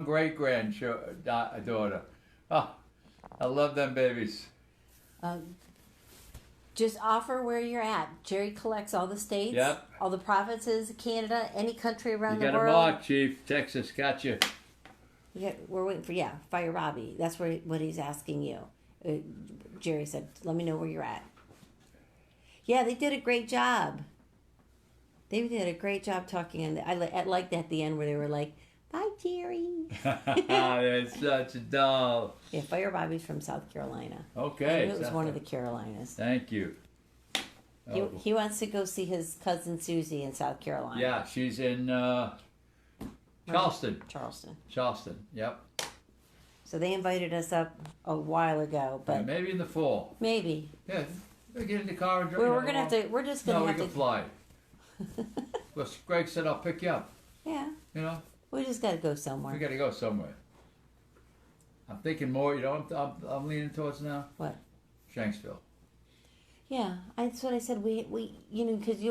great-granddaughter. Oh, I love them babies. Just offer where you're at. Jerry collects all the states, Yep. all the provinces, Canada, any country around the You got world. a mark, Chief. Texas, got you. We're waiting for, Fire Robbie. That's what he's asking you. Jerry said, let me know where you're at. Yeah, they did a great job. They did a great job talking. And I liked at the end where they were like, bye, Jerry. They're such a doll. Yeah, Fire Robbie's from South Carolina. Okay. I knew it was one of the Carolinas. Thank you. He wants to go see his cousin Susie in South Carolina. Yeah, she's in Charleston. Charleston, yep. So they invited us up a while ago, but Yeah, maybe in the fall. maybe. Yeah, we get in the car and drive. We're gonna have to. We're just gonna No, we have can to. fly. Well, Greg said I'll pick you up. Yeah, You know, we just gotta go we somewhere. got to go somewhere. I'm thinking more. You know, I'm leaning towards now. What? Shanksville. Yeah, that's what I said. We because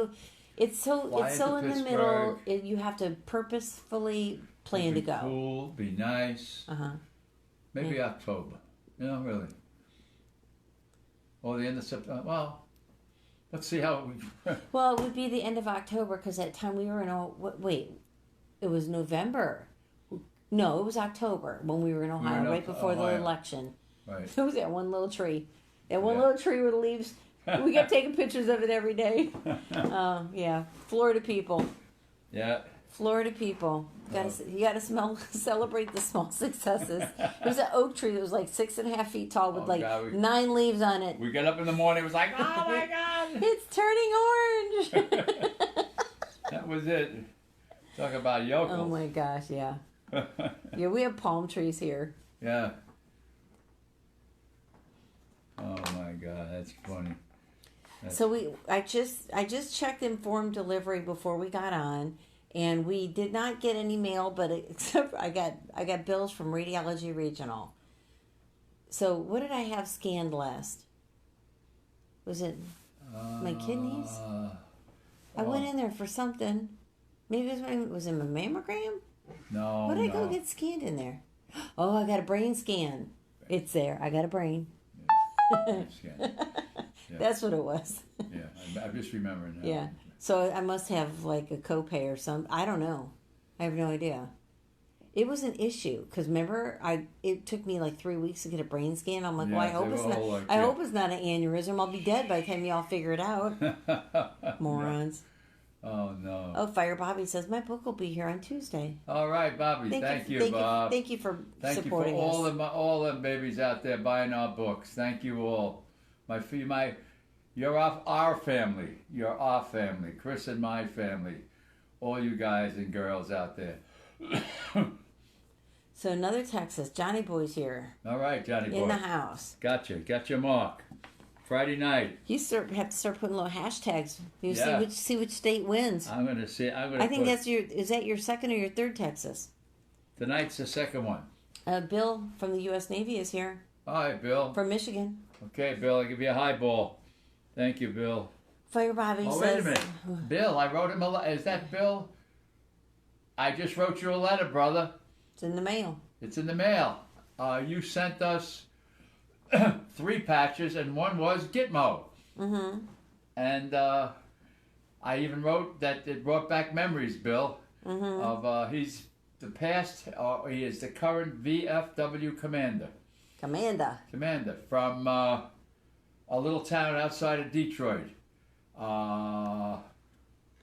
it's so Fly it's so into in the middle. Pittsburgh. You have to purposefully plan to Be go. cool, be nice. Maybe October. You know, really. Or the end of September. Well, let's see how we. Well, it would be the end of October because that time we were in. It was November. No, it was October when we were in Ohio, right before the election. Right. It was that one little tree. That one little tree with the leaves. We kept taking pictures of it every day. Yeah, Florida people. Yeah. Florida people. You gotta celebrate the small successes. It was an oak tree that was like 6.5 feet tall with 9 leaves on it. We got up in the morning. It was like, oh my God! It's turning orange. That was it. Talk about yokels. Oh my gosh, yeah. Yeah, we have palm trees here. Yeah. Oh my God, that's funny. So I just checked informed delivery before we got on, and we did not get any mail, but except I got bills from Radiology Regional. So what did I have scanned last? Was it my kidneys? I went in there for something. Maybe was it my mammogram? No. What did I go get scanned in there? Oh, I got a brain scan. It's there. I got a brain. Yeah. That's what it was. Yeah, I'm just remembering that. Yeah. So I must have like a copay or something. I don't know. I have no idea. It was an issue because remember, it took me like 3 weeks to get a brain scan. I'm like, well, I hope it's not an aneurysm. I'll be dead by the time y'all figure it out. Morons. Oh no. Oh, Fire Bobby says my book will be here on Tuesday. All right, Bobby. Thank you, Bob. Thank you for supporting us. Thank you for all them babies out there buying our books. Thank you all. You're our family. You're our family. Chris and my family. All you guys and girls out there. So another text says Johnny Boy's here. All right, Johnny Boy. In the house. Gotcha. Got your mark. Friday night. You have to start putting little hashtags. You see which state wins. I'm gonna see. I think that's is that your second or your third Texas? Tonight's the second one. Bill from the U.S. Navy is here. Hi, Bill. From Michigan. Okay, Bill. I'll give you a highball. Thank you, Bill. Fire Bobby says. Wait a minute, Bill. I wrote him a letter. Is that Bill? I just wrote you a letter, brother. It's in the mail. It's in the mail. You sent us 3 patches, and one was Gitmo. Mm-hmm. And I even wrote that it brought back memories, Bill, of he's the past, he is the current VFW commander. Commander from a little town outside of Detroit.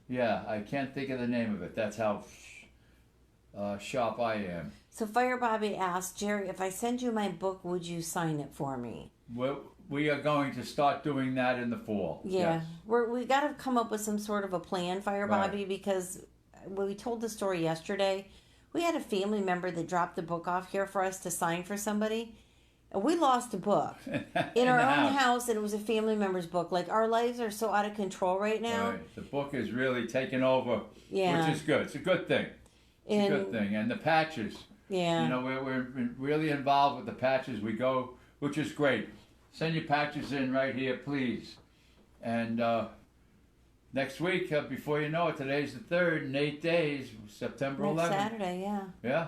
Yeah, I can't think of the name of it. That's how sharp I am. So Fire Bobby asked, Jerry, if I send you my book, would you sign it for me? We are going to start doing that in the fall. Yeah, yes. we got to come up with some sort of a plan, Fire Bobby, because when we told the story yesterday, we had a family member that dropped the book off here for us to sign for somebody. And we lost a book in our own house, and it was a family member's book. Like, our lives are so out of control right now. Right. The book is really taking over, yeah. Which is good. It's a good thing. It's a good thing. And the patches. Yeah. You know, we're really involved with the patches. We go, which is great. Send your patches in right here, please. And next week, before you know it, today's the 3rd, in 8 days, September 11th. Next Saturday, yeah. Yeah.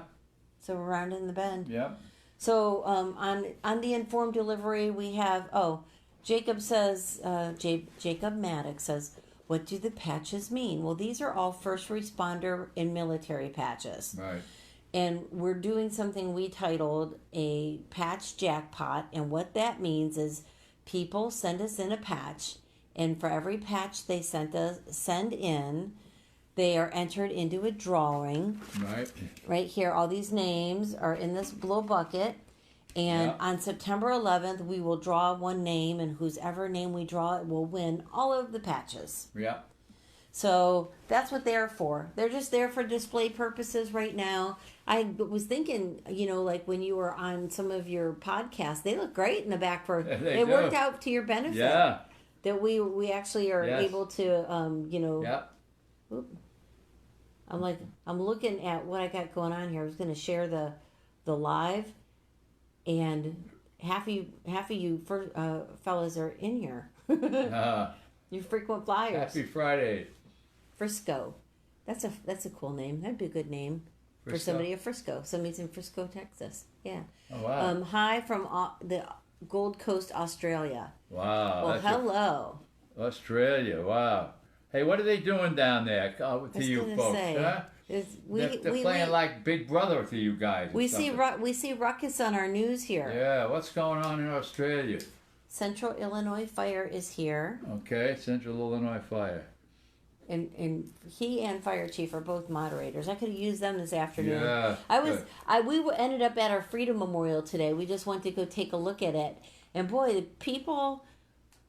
So we're rounding the bend. Yep. So on the informed delivery, we have, Jacob says, Jacob Maddox says, what do the patches mean? Well, these are all first responder and military patches. Right. And we're doing something we titled a patch jackpot. And what that means is people send us in a patch. And for every patch they send in, they are entered into a drawing. Right. Right here, all these names are in this blue bucket. And on September 11th, we will draw one name, and whosever name we draw it will win all of the patches. Yeah. So that's what they're for. They're just there for display purposes right now. I was thinking, like when you were on some of your podcasts, they look great in the back for. It worked out to your benefit. Yeah. That we actually are able to, Yeah. I'm looking at what I got going on here. I was going to share the live, and half of you fellas are in here. You frequent flyers. Happy Friday. Frisco. That's a cool name. That'd be a good name for somebody in Frisco. Somebody's in Frisco, Texas. Yeah. Oh, wow. Hi from the Gold Coast, Australia. Wow. Well, hello. Australia. Wow. Hey, what are they doing down there to you folks? They're playing like Big Brother to you guys. We see ruckus on our news here. Yeah, what's going on in Australia? Central Illinois Fire is here. Okay, Central Illinois Fire. And he and Fire Chief are both moderators. I could have used them this afternoon. Yeah. We ended up at our Freedom Memorial today. We just went to go take a look at it. And boy, the people,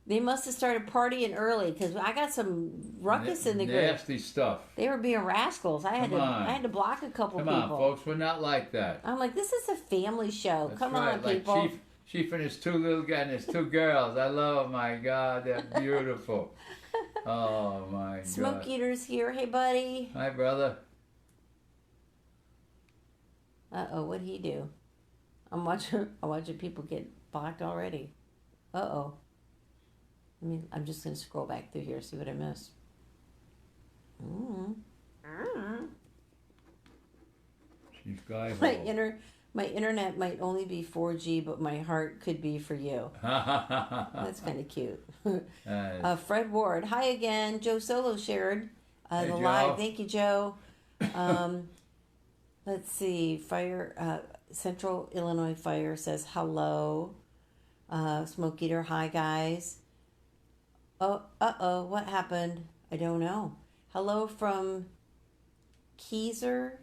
they must have started partying early because I got some ruckus in the group. Nasty stuff. They were being rascals. I had to block a couple people. Come on, folks. We're not like that. I'm like, this is a family show. That's Come right. on, people. Like Chief and his two little guys and his two girls. I love, my God, they're beautiful. Oh, my God. Smoke Eater's here. Hey, buddy. Hi, brother. Uh-oh, what'd he do? I'm watching people get blocked already. Uh-oh. I'm just going to scroll back through here, see what I missed. Chief Guy. My internet might only be 4G, but my heart could be for you. That's kind of cute. Fred Ward. Hi again. Joe Solo shared hey, the Joe. live. Thank you, Joe. Let's see. Central Illinois Fire says hello. Smoke Eater. Hi, guys. Oh, what happened? I don't know. Hello from Kaiser,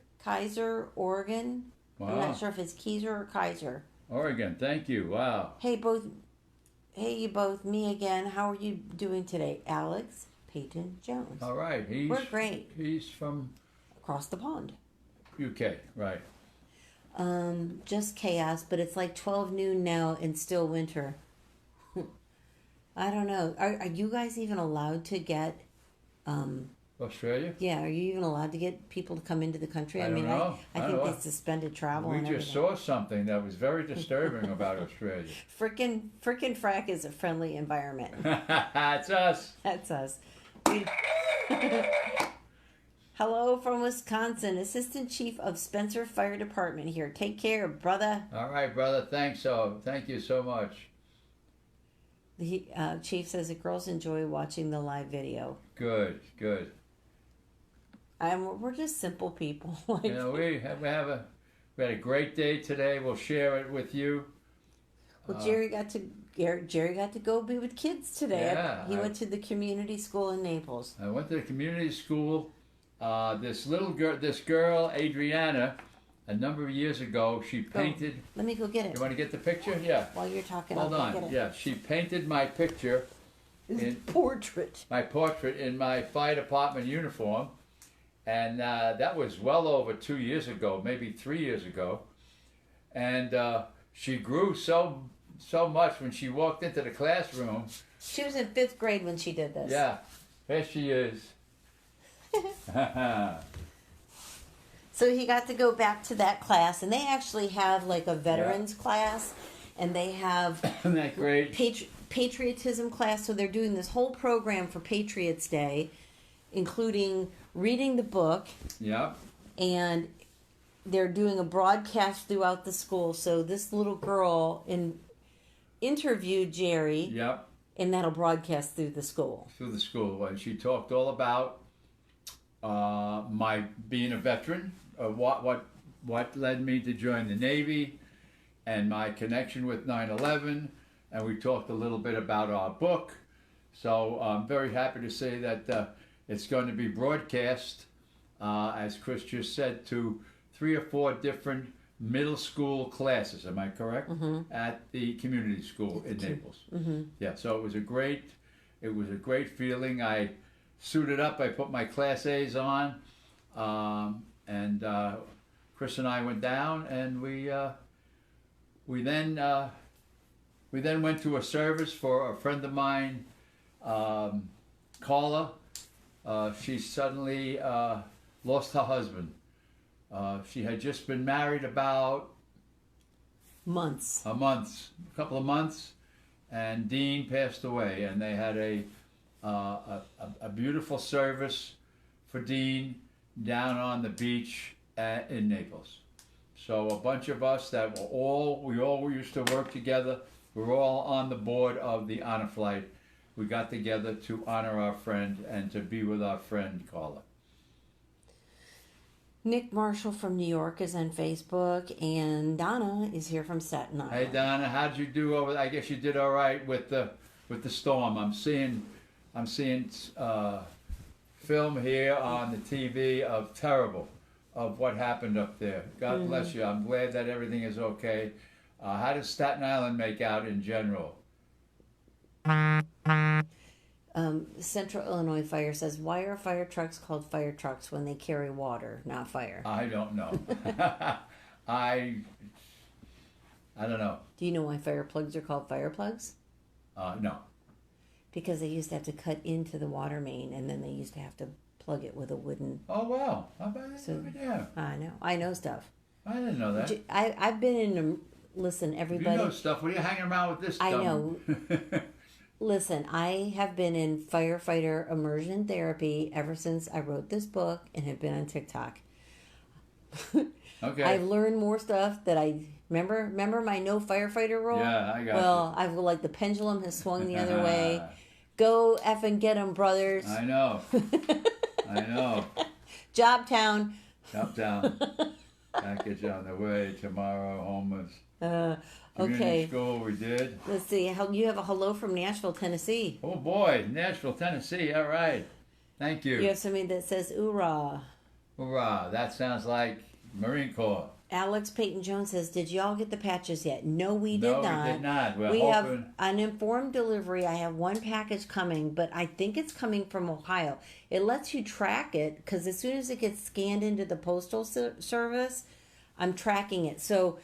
Oregon. Wow. I'm not sure if it's Kaiser or Kaiser. Oregon, thank you. Wow. Hey, you both. Me again. How are you doing today? Alex Peyton Jones. All right. We're great. He's from across the pond. UK, right. Just chaos, but it's like 12 noon now and still winter. I don't know. Are you guys even allowed to get Australia? Yeah, are you even allowed to get people to come into the country? I don't know. I think they suspended travel. We just saw something that was very disturbing about Australia. Frickin' frack is a friendly environment. That's us. That's us. Hello from Wisconsin, Assistant Chief of Spencer Fire Department here. Take care, brother. All right, brother. Thank you so much. The chief says the girls enjoy watching the live video. Good. We're just simple people. We had a great day today. We'll share it with you. Well, Jerry got to go be with kids today. Yeah, he went to the community school in Naples. I went to the community school. This girl, Adriana, a number of years ago, she painted. Let me go get it. You want to get the picture? Yeah. While you're talking, hold I'll on. Get it. Yeah, she painted my picture. Portrait. My portrait in my fire department uniform, and that was well over 2 years ago, maybe 3 years ago, and she grew so much when she walked into the classroom. She was in 5th grade when she did this. Yeah, there she is. So he got to go back to that class, and they actually have like a veterans class, and they have Isn't that great? Patriotism class. So they're doing this whole program for Patriots Day, including reading the book. Yeah. And they're doing a broadcast throughout the school. So this little girl interviewed Jerry. Yep. And that'll broadcast through the school. Through the school. And she talked all about my being a veteran, what led me to join the Navy, and my connection with 9/11. And we talked a little bit about our book. So I'm very happy to say that it's going to be broadcast, as Chris just said, to 3 or 4 different middle school classes. Am I correct? Mm-hmm. At the community school in Naples. Mm-hmm. Yeah. So it was a great feeling. I suited up. I put my Class A's on, and Chris and I went down, and we then went to a service for a friend of mine, Carla. She suddenly lost her husband. She had just been married about a couple of months, and Dean passed away, and they had a beautiful service for Dean down on the beach in Naples. So a bunch of us that we all used to work together. We were all on the board of the honor flight. We got together to honor our friend and to be with our friend Carla. Nick Marshall from New York is on Facebook, and Donna is here from Staten Island. Hey Donna, how'd you do over there? I guess you did all right with the storm. I'm seeing film here on the TV of what happened up there. God bless you. I'm glad that everything is okay. How does Staten Island make out in general? Central Illinois Fire says, why are fire trucks called fire trucks when they carry water, not fire? I don't know. I don't know. Do you know why fire plugs are called fire plugs? No. Because they used to have to cut into the water main, and then they used to have to plug it with a wooden... Oh, wow. How about so, yeah. I know stuff. I didn't know that. I've been in... Listen, everybody... You know stuff. What are you hanging around with this stuff? I know. Listen, I have been in firefighter immersion therapy ever since I wrote this book and have been on TikTok. Okay. I've learned more stuff that I... Remember my no firefighter rule? Yeah, I got Well, I've like the pendulum has swung the other way. Go effing get 'em, brothers. I know. I know. Jobtown. Package on the way tomorrow, homeless. Community Okay. school, we did. Let's see. You have a hello from Nashville, Tennessee. Oh boy, Nashville, Tennessee. All right. Thank you. You have something that says "Oorah." Hoorah. That sounds like Marine Corps. Alex Peyton Jones says, "Did y'all get the patches yet?" No, we did not. No, we did not. We have an informed delivery. I have one package coming, but I think it's coming from Ohio. It lets you track it because as soon as it gets scanned into the postal service, I'm tracking it. So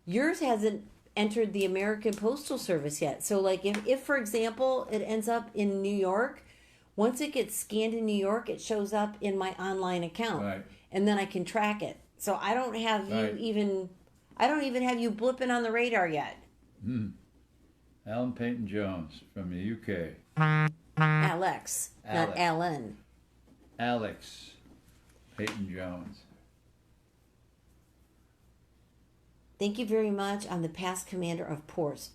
yours hasn't entered the American Postal Service yet. So like if for example, it ends up in New York, once it gets scanned in New York, it shows up in my online account. Right. And then I can track it. So I don't have I don't even have you blipping on the radar yet. Alan Peyton Jones from the UK. Alex, not Alan. Alex Peyton Jones. Thank you very much. I'm the past commander of Post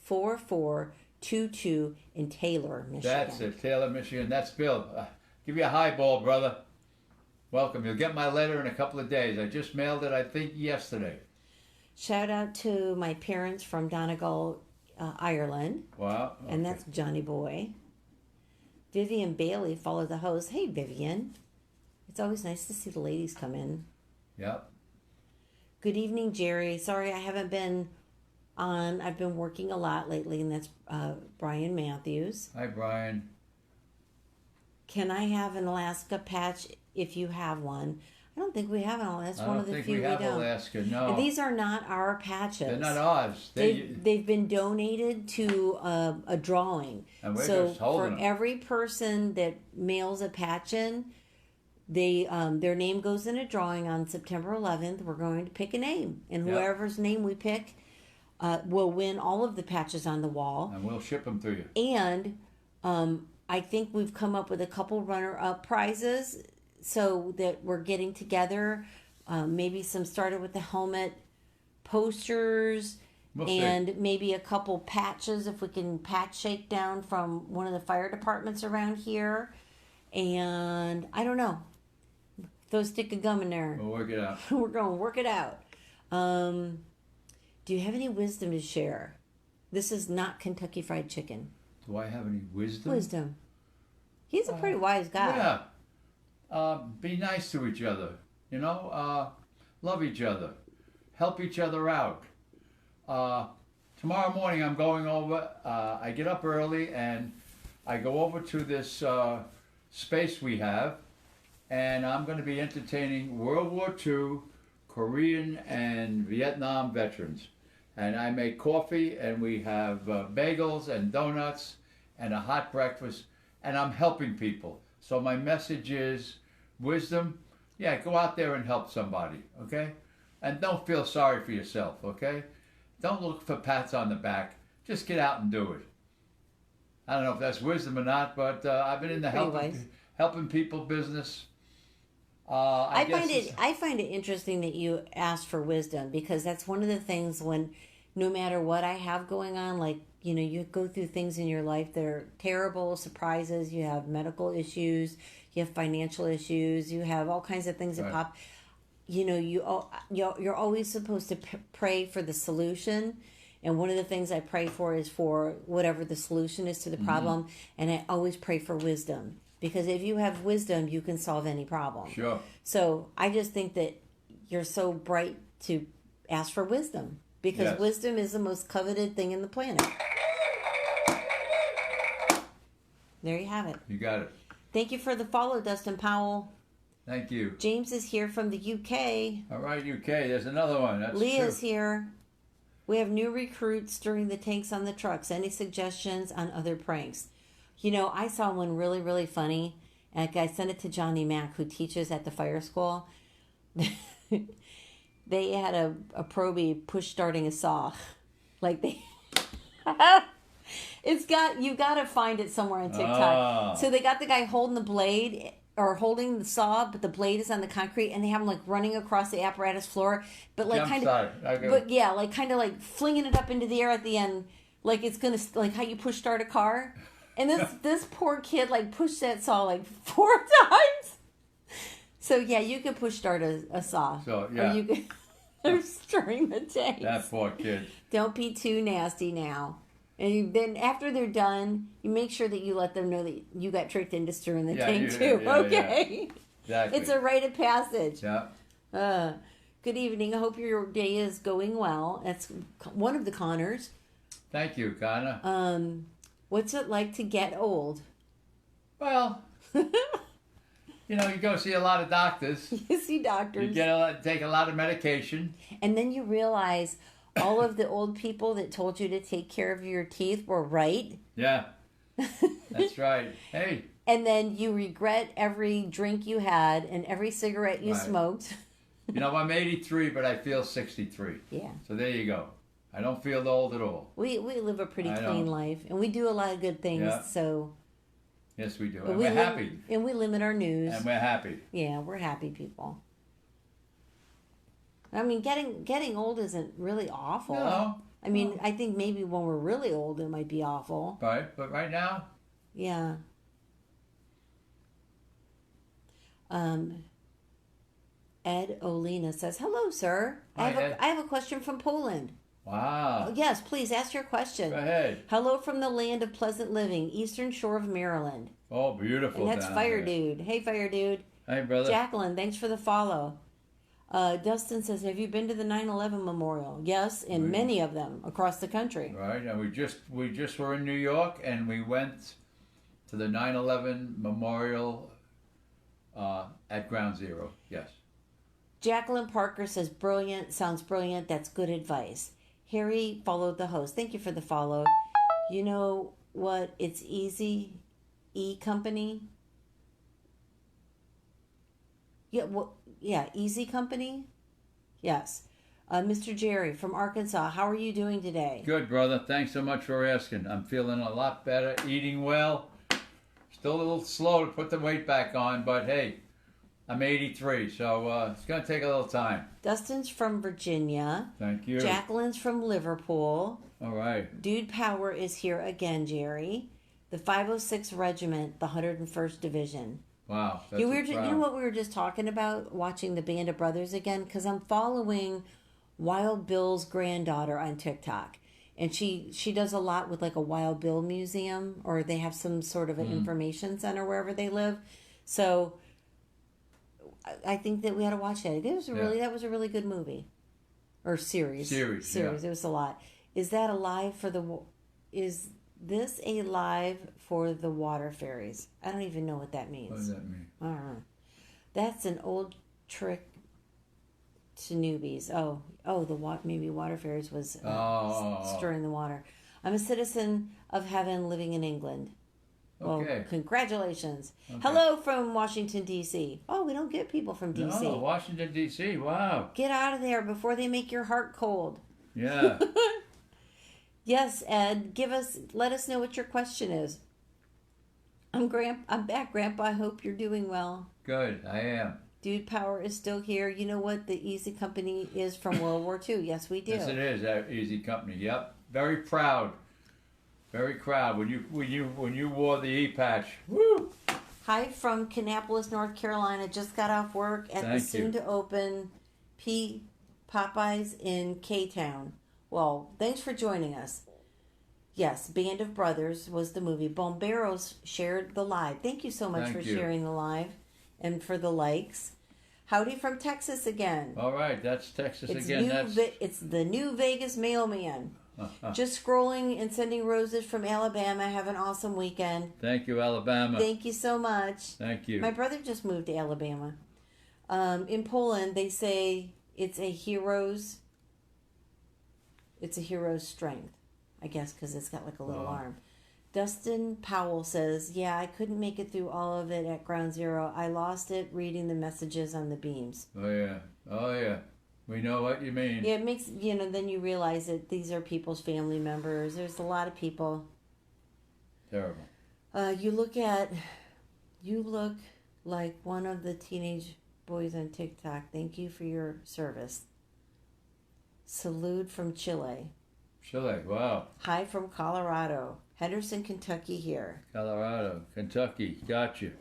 4422 in Taylor, Michigan. That's it, Taylor, Michigan. That's Bill. Give you a highball, brother. Welcome. You'll get my letter in a couple of days. I just mailed it, I think, yesterday. Shout out to my parents from Donegal, Ireland. Wow. Okay. And that's Johnny Boy. Vivian Bailey followed the host. Hey, Vivian. It's always nice to see the ladies come in. Yep. Good evening, Jerry. Sorry I haven't been on. I've been working a lot lately, and that's Brian Matthews. Hi, Brian. Can I have an Alaska patch if you have one? I don't think we have one. That's one of the few we don't. I don't think we have Alaska, no. And these are not our patches. They're not ours. They've been donated to a drawing. And we're so just holding for them. every person that mails a patch in, they their name goes in a drawing on September 11th. We're going to pick a name, and whoever's name we pick will win all of the patches on the wall. And we'll ship them to you. And I think we've come up with a couple runner-up prizes so that we're getting together maybe some Started with the Helmet posters, and maybe a couple patches if we can patch shakedown from one of the fire departments around here. And I don't know. Throw a stick of gum in there. We'll work it out. We're going to work it out. Do you have any wisdom to share? This is not Kentucky Fried Chicken. Do I have any wisdom? Wisdom. He's a pretty wise guy. Yeah. Be nice to each other. You know, love each other. Help each other out. Tomorrow morning I'm going over, I get up early and I go over to this space we have, and I'm going to be entertaining World War II, Korean and Vietnam veterans. And I make coffee, and we have bagels and donuts and a hot breakfast, and I'm helping people. So my message is wisdom. Yeah, go out there and help somebody, okay? And don't feel sorry for yourself, okay? Don't look for pats on the back. Just get out and do it. I don't know if that's wisdom or not, but I've been in the helping people business. I find it interesting that you asked for wisdom, because that's one of the things when, no matter what I have going on, like, you know, you go through things in your life that are terrible surprises. You have medical issues, you have financial issues, you have all kinds of things that pop. You know, you're always supposed to pray for the solution. And one of the things I pray for is for whatever the solution is to the problem. And I always pray for wisdom. Because if you have wisdom, you can solve any problem. Sure. So I just think that you're so bright to ask for wisdom. Because wisdom is the most coveted thing in the planet. There you have it. You got it. Thank you for the follow, Dustin Powell. Thank you. James is here from the UK. All right, UK. There's another one. That's Leah's here. We have new recruits during the tanks on the trucks. Any suggestions on other pranks? You know, I saw one really, really funny. And I sent it to Johnny Mack, who teaches at the fire school. They had a probie push starting a saw. Like they... You got to find it somewhere on TikTok. So they got the guy holding the blade... or holding the saw, but the blade is on the concrete, and they have him like running across the apparatus floor, but like kind of like flinging it up into the air at the end, like it's gonna, like how you push start a car. And this poor kid like pushed that saw like 4 times. So yeah, you could push start a saw. So yeah, or you could stirring the tanks. That poor kid. Don't be too nasty now. And then after they're done, you make sure that you let them know that you got tricked into stirring the tank too. Okay? Yeah. Exactly. It's a rite of passage. Yeah. Good evening. I hope your day is going well. That's one of the Connors. Thank you, Connor. What's it like to get old? Well, you know, you go see a lot of doctors. You see doctors. You take a lot of medication. And then you realize... all of the old people that told you to take care of your teeth were right. Yeah, that's right. Hey. And then you regret every drink you had and every cigarette you smoked. You know, I'm 83, but I feel 63. Yeah. So there you go. I don't feel old at all. We live a pretty clean life, and we do a lot of good things. Yeah. So. Yes, we do. And we're happy. And we limit our news. And we're happy. Yeah, we're happy people. I mean, getting old isn't really awful. No. I mean, I think maybe when we're really old, it might be awful. Right, but right now? Yeah. Ed Olina says, hello, sir. Hi, I have a question from Poland. Wow. Yes, please ask your question. Go ahead. Hello from the land of pleasant living, eastern shore of Maryland. Oh, beautiful. And that's Fire Dude. Hey, Fire Dude. Hey, brother. Jacqueline, thanks for the follow. Dustin says, have you been to the 9/11 memorial? Yes, and many of them across the country. Right, and we just were in New York, and we went to the 9/11 memorial at Ground Zero. Yes. Jacqueline Parker says, brilliant, sounds brilliant, that's good advice. Harry followed the host. Thank you for the follow. You know what? It's Easy Company. Yeah, well, yeah, Easy Company? Yes. Mr. Jerry from Arkansas, how are you doing today? Good, brother. Thanks so much for asking. I'm feeling a lot better, eating well. Still a little slow to put the weight back on, but hey, I'm 83, so it's going to take a little time. Dustin's from Virginia. Thank you. Jacqueline's from Liverpool. All right. Dude Power is here again, Jerry. The 506 Regiment, the 101st Division. Wow. You know what we were just talking about, watching the Band of Brothers again? Because I'm following Wild Bill's granddaughter on TikTok. And she does a lot with like a Wild Bill museum, or they have some sort of an information center wherever they live. So I think that we had to watch that. That was a really good movie. Or series. Series. Yeah. It was a lot. Is that alive for is this a live for the water fairies? I don't even know what that means. What does that mean? I don't know. That's an old trick to newbies. Maybe water fairies was stirring the water. I'm a citizen of heaven living in England. Well, okay. Congratulations. Okay. Hello from Washington, D.C. Oh, we don't get people from D.C. No, Washington, D.C. Wow. Get out of there before they make your heart cold. Yeah. Yes, Ed. Let us know what your question is. I'm back, Grandpa. I hope you're doing well. Good, I am. Dude Power is still here. You know what the Easy Company is from World War II? Yes, we do. Yes, it is. That Easy Company. Yep. Very proud. Very proud. When you wore the E-patch. Woo! Hi from Kannapolis, North Carolina. Just got off work at the soon-to-open Popeyes in K-Town. Well, thanks for joining us. Yes, Band of Brothers was the movie. Bomberos shared the live. Thank you so much for sharing the live and for the likes. Howdy from Texas again. All right, that's Texas again. It's the New Vegas mailman. Just scrolling and sending roses from Alabama. Have an awesome weekend. Thank you, Alabama. Thank you so much. Thank you. My brother just moved to Alabama. In Poland, they say it's a hero's strength, I guess, because it's got like a little arm. Dustin Powell says, yeah, I couldn't make it through all of it at Ground Zero. I lost it reading the messages on the beams. Oh, yeah. We know what you mean. Yeah, it makes, then you realize that these are people's family members. There's a lot of people. Terrible. You look like one of the teenage boys on TikTok. Thank you for your service. Salute from Chile. Chile, wow. Hi from Colorado. Henderson, Kentucky here. Colorado, Kentucky, got you.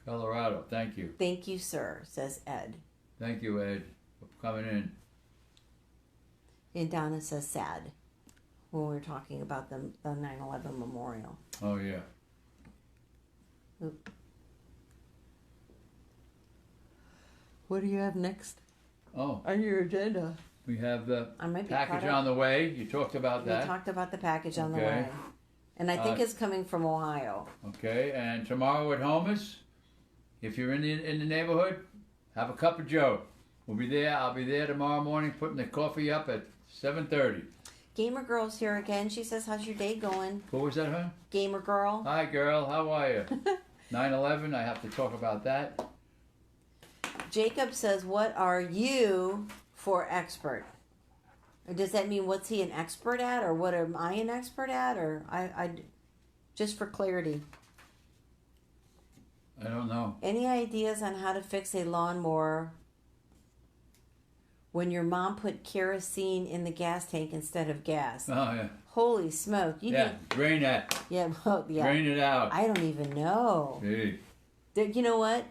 Colorado, thank you. Thank you, sir, says Ed. Thank you, Ed, for coming in. And Donna says sad when we were talking about the 9/11 memorial. Oh, yeah. Oop. What do you have next? Oh. On your agenda. We have the package on the way. You talked about that. We talked about the package on the way. And I think it's coming from Ohio. Okay, and tomorrow at Homer's, if you're in the neighborhood, have a cup of Joe. We'll be there. I'll be there tomorrow morning putting the coffee up at 7:30. Gamer Girl's here again. She says, how's your day going? Who was that, huh? Gamer Girl. Hi, girl. How are you? 9/11, I have to talk about that. Jacob says, what are you for expert? Or does that mean what's he an expert at? Or what am I an expert at? Or I just for clarity. I don't know. Any ideas on how to fix a lawnmower when your mom put kerosene in the gas tank instead of gas? Oh, yeah. Holy smoke. Drain that. Yeah, well, yeah. Drain it out. I don't even know. Gee. You know what?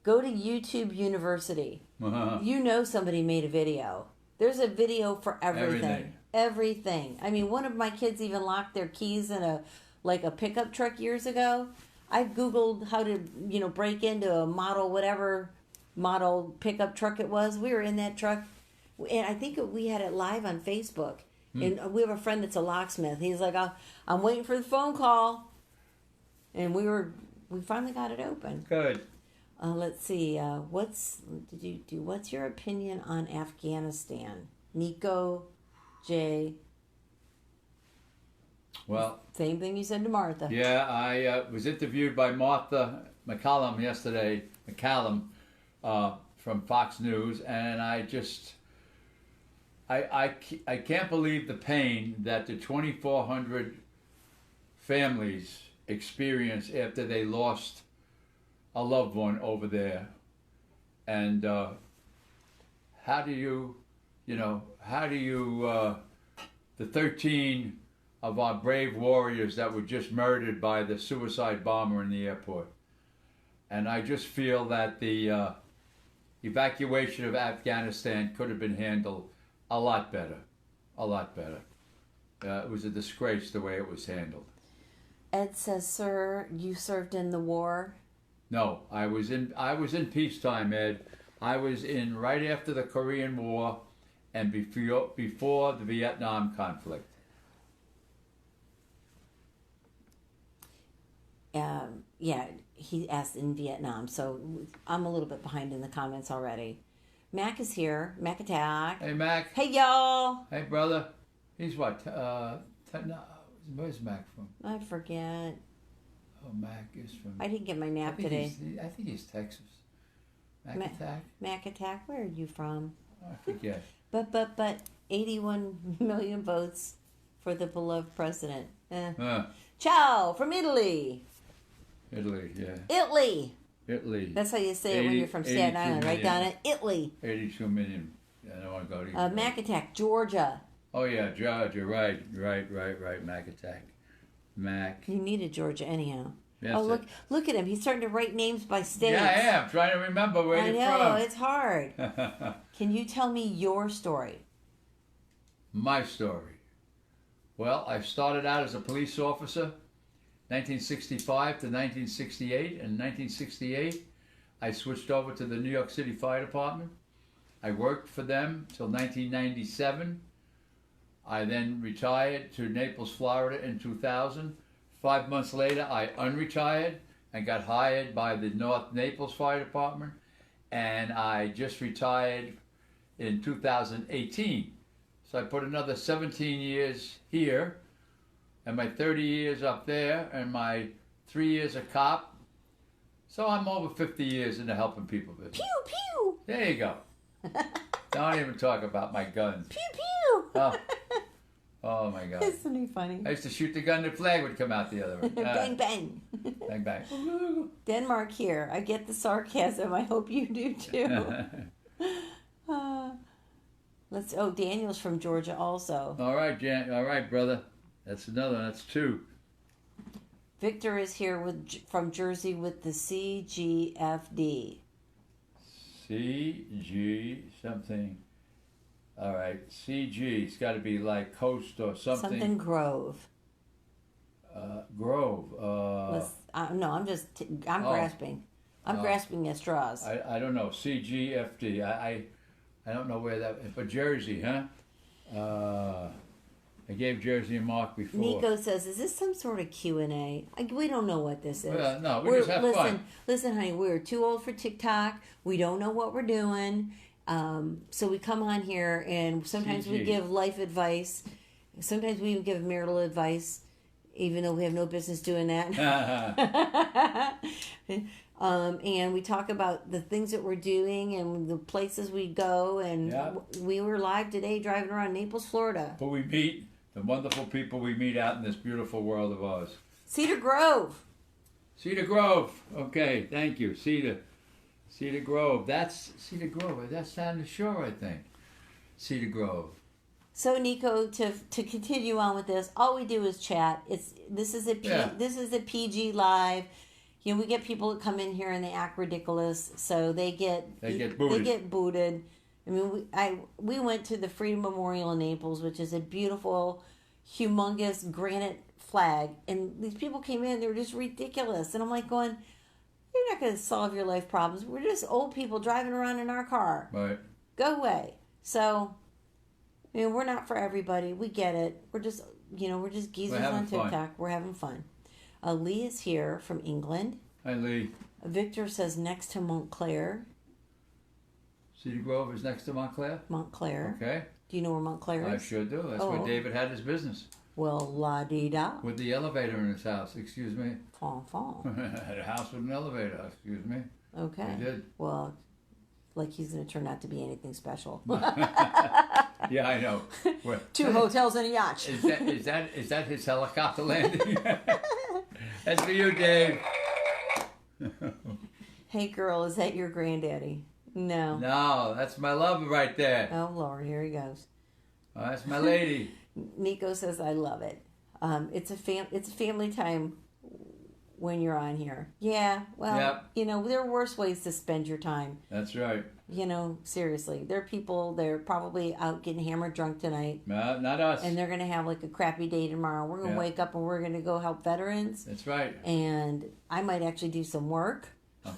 Go to YouTube University. Uh-huh. You know somebody made a video. There's a video for everything. Everything. I mean, one of my kids even locked their keys in a pickup truck years ago. I Googled how to, break into a whatever model pickup truck it was. We were in that truck, and I think we had it live on Facebook. And we have a friend that's a locksmith. He's like, I'm waiting for the phone call. And we finally got it open. Good. Let's see. What's your opinion on Afghanistan? Nico J. Well, same thing you said to Martha. Yeah, I was interviewed by Martha McCallum yesterday, from Fox News, and I can't believe the pain that the 2,400 families experienced after they lost a loved one over there, and how do you the 13 of our brave warriors that were just murdered by the suicide bomber in the airport. And I just feel that the evacuation of Afghanistan could have been handled a lot better. A lot better. It was a disgrace the way it was handled. Ed says, "Sir, you served in the war?" No, I was in peacetime, Ed. I was in right after the Korean War and before the Vietnam conflict. Yeah, he asked in Vietnam, so I'm a little bit behind in the comments already. Mac is here. Mac Attack. Hey, Mac. Hey, y'all. Hey, brother. He's what? Where's Mac from? I forget. Oh, Mac is from... I didn't get my nap today. I think he's Texas. Mac Attack? Mac Attack, where are you from? I forget. But 81 million votes for the beloved president. Ciao, from Italy. Italy, yeah. Italy. That's how you say it when you're from Staten Island, right, Donna? Italy. 82 million. I don't want to go to Mac Attack, Georgia. Oh, yeah, Georgia, right. Mac Attack. Mac. You needed Georgia anyhow. Yes, look at him. He's starting to write names by state. Yeah, I am. Trying to remember where you're from. I know, it's hard. Can you tell me your story? My story. Well, I started out as a police officer, 1965 to 1968. In 1968, I switched over to the New York City Fire Department. I worked for them till 1997. I then retired to Naples, Florida in 2000. 5 months later, I unretired and got hired by the North Naples Fire Department. And I just retired in 2018. So I put another 17 years here, and my 30 years up there, and my 3 years a cop. So I'm over 50 years into helping people business. Pew, pew. There you go. Don't even talk about my guns. Pew, pew. Oh my God. Isn't he funny? I used to shoot the gun, the flag would come out the other way. Bang, bang. Bang, bang. Denmark here. I get the sarcasm. I hope you do too. Daniel's from Georgia also. All right, brother. That's another. That's two. Victor is here from Jersey with the CGFD. CG something. All right, CG. It's got to be like Coast or something. Something Grove. Grove. No, I'm grasping. I'm grasping at straws. I don't know. CGFD. I don't know where that. But Jersey, huh? I gave Jersey a mark before. Nico says, "Is this some sort of Q&A?" We don't know what this is. Well, no, we just have fun. Listen, honey, we're too old for TikTok. We don't know what we're doing. So we come on here, and sometimes we give life advice. Sometimes we even give marital advice, even though we have no business doing that. And we talk about the things that we're doing and the places we go. And we were live today driving around Naples, Florida. But we meet the wonderful people we meet out in this beautiful world of ours. Cedar Grove. Cedar Grove. Okay, thank you. Cedar Grove. That's Cedar Grove. That's down the shore, I think. Cedar Grove. So Nico, to continue on with this, all we do is chat. This is a PG live. You know, we get people that come in here and they act ridiculous, so they get booted. They get booted. I mean, we went to the Freedom Memorial in Naples, which is a beautiful, humongous granite flag, and these people came in. They were just ridiculous, and I'm like going, "You're not going to solve your life problems. We're just old people driving around in our car. Right. Go away." So, we're not for everybody. We get it. We're just geezers on TikTok. Fun. We're having fun. Lee is here from England. Hi, Lee. Victor says next to Montclair. Cedar Grove is next to Montclair? Montclair. Okay. Do you know where Montclair is? I sure do. That's where David had his business. Well, la-dee-da. With the elevator in his house, excuse me. Fon. Had a house with an elevator, excuse me. Okay. He did. Well, like he's going to turn out to be anything special. Yeah, I know. 2 hotels and a yacht. Is that his helicopter landing? That's for you, Dave. Hey, girl, is that your granddaddy? No. No, that's my lover right there. Oh, Lord, here he goes. Oh, that's my lady. Nico says, I love it. It's a family time when you're on here. Yeah, well, yep. There are worse ways to spend your time. That's right. Seriously. There are people, they're probably out getting hammered drunk tonight. No, not us. And they're going to have like a crappy day tomorrow. We're going to wake up and we're going to go help veterans. That's right. And I might actually do some work.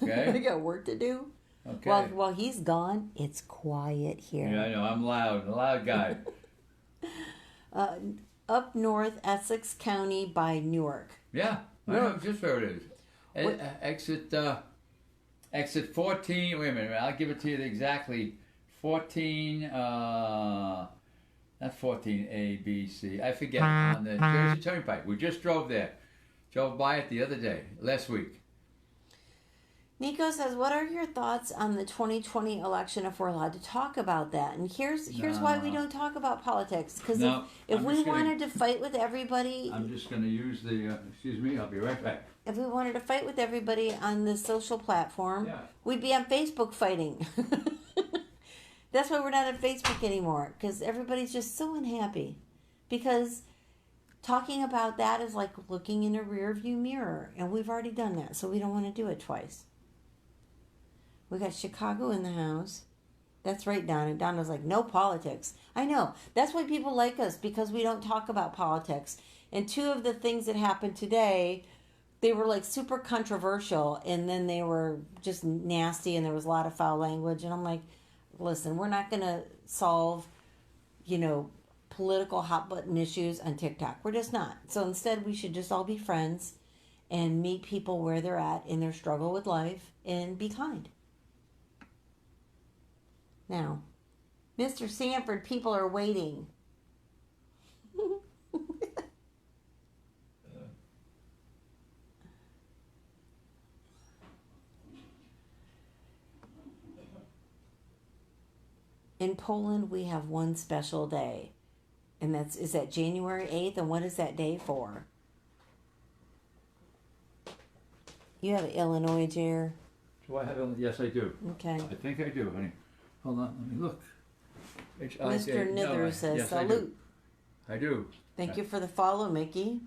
Okay. I got work to do. Okay. While he's gone, it's quiet here. Yeah, I know. I'm loud. A loud guy. Up north, Essex County by Newark. Yeah. I know just where it is. Exit 14. Wait a minute. I'll give it to you exactly. 14. Not 14A, B, C. I forget. On the Jersey Turnpike. We just drove there. Drove by it the other day. Last week. Nico says, what are your thoughts on the 2020 election, if we're allowed to talk about that? And here's why we don't talk about politics. Because if we wanted to fight with everybody... I'm just going to use the... excuse me, I'll be right back. If we wanted to fight with everybody on the social platform, we'd be on Facebook fighting. That's why we're not on Facebook anymore. Because everybody's just so unhappy. Because talking about that is like looking in a rearview mirror. And we've already done that. So we don't want to do it twice. We got Chicago in the house. That's right, Donna. Donna's like, no politics. I know. That's why people like us, because we don't talk about politics. And two of the things that happened today, they were like super controversial, and then they were just nasty, and there was a lot of foul language. And I'm like, listen, we're not going to solve, political hot button issues on TikTok. We're just not. So instead, we should just all be friends and meet people where they're at in their struggle with life and be kind. Now, Mr. Sanford, people are waiting. In Poland, we have one special day. And is that January 8th? And what is that day for? You have Illinois, Jer? Do I have Illinois? Yes, I do. Okay. I think I do, honey. Hold on, let me look. Mr. Nither says, yes, salute. I do. Thank you for the follow, Mickey.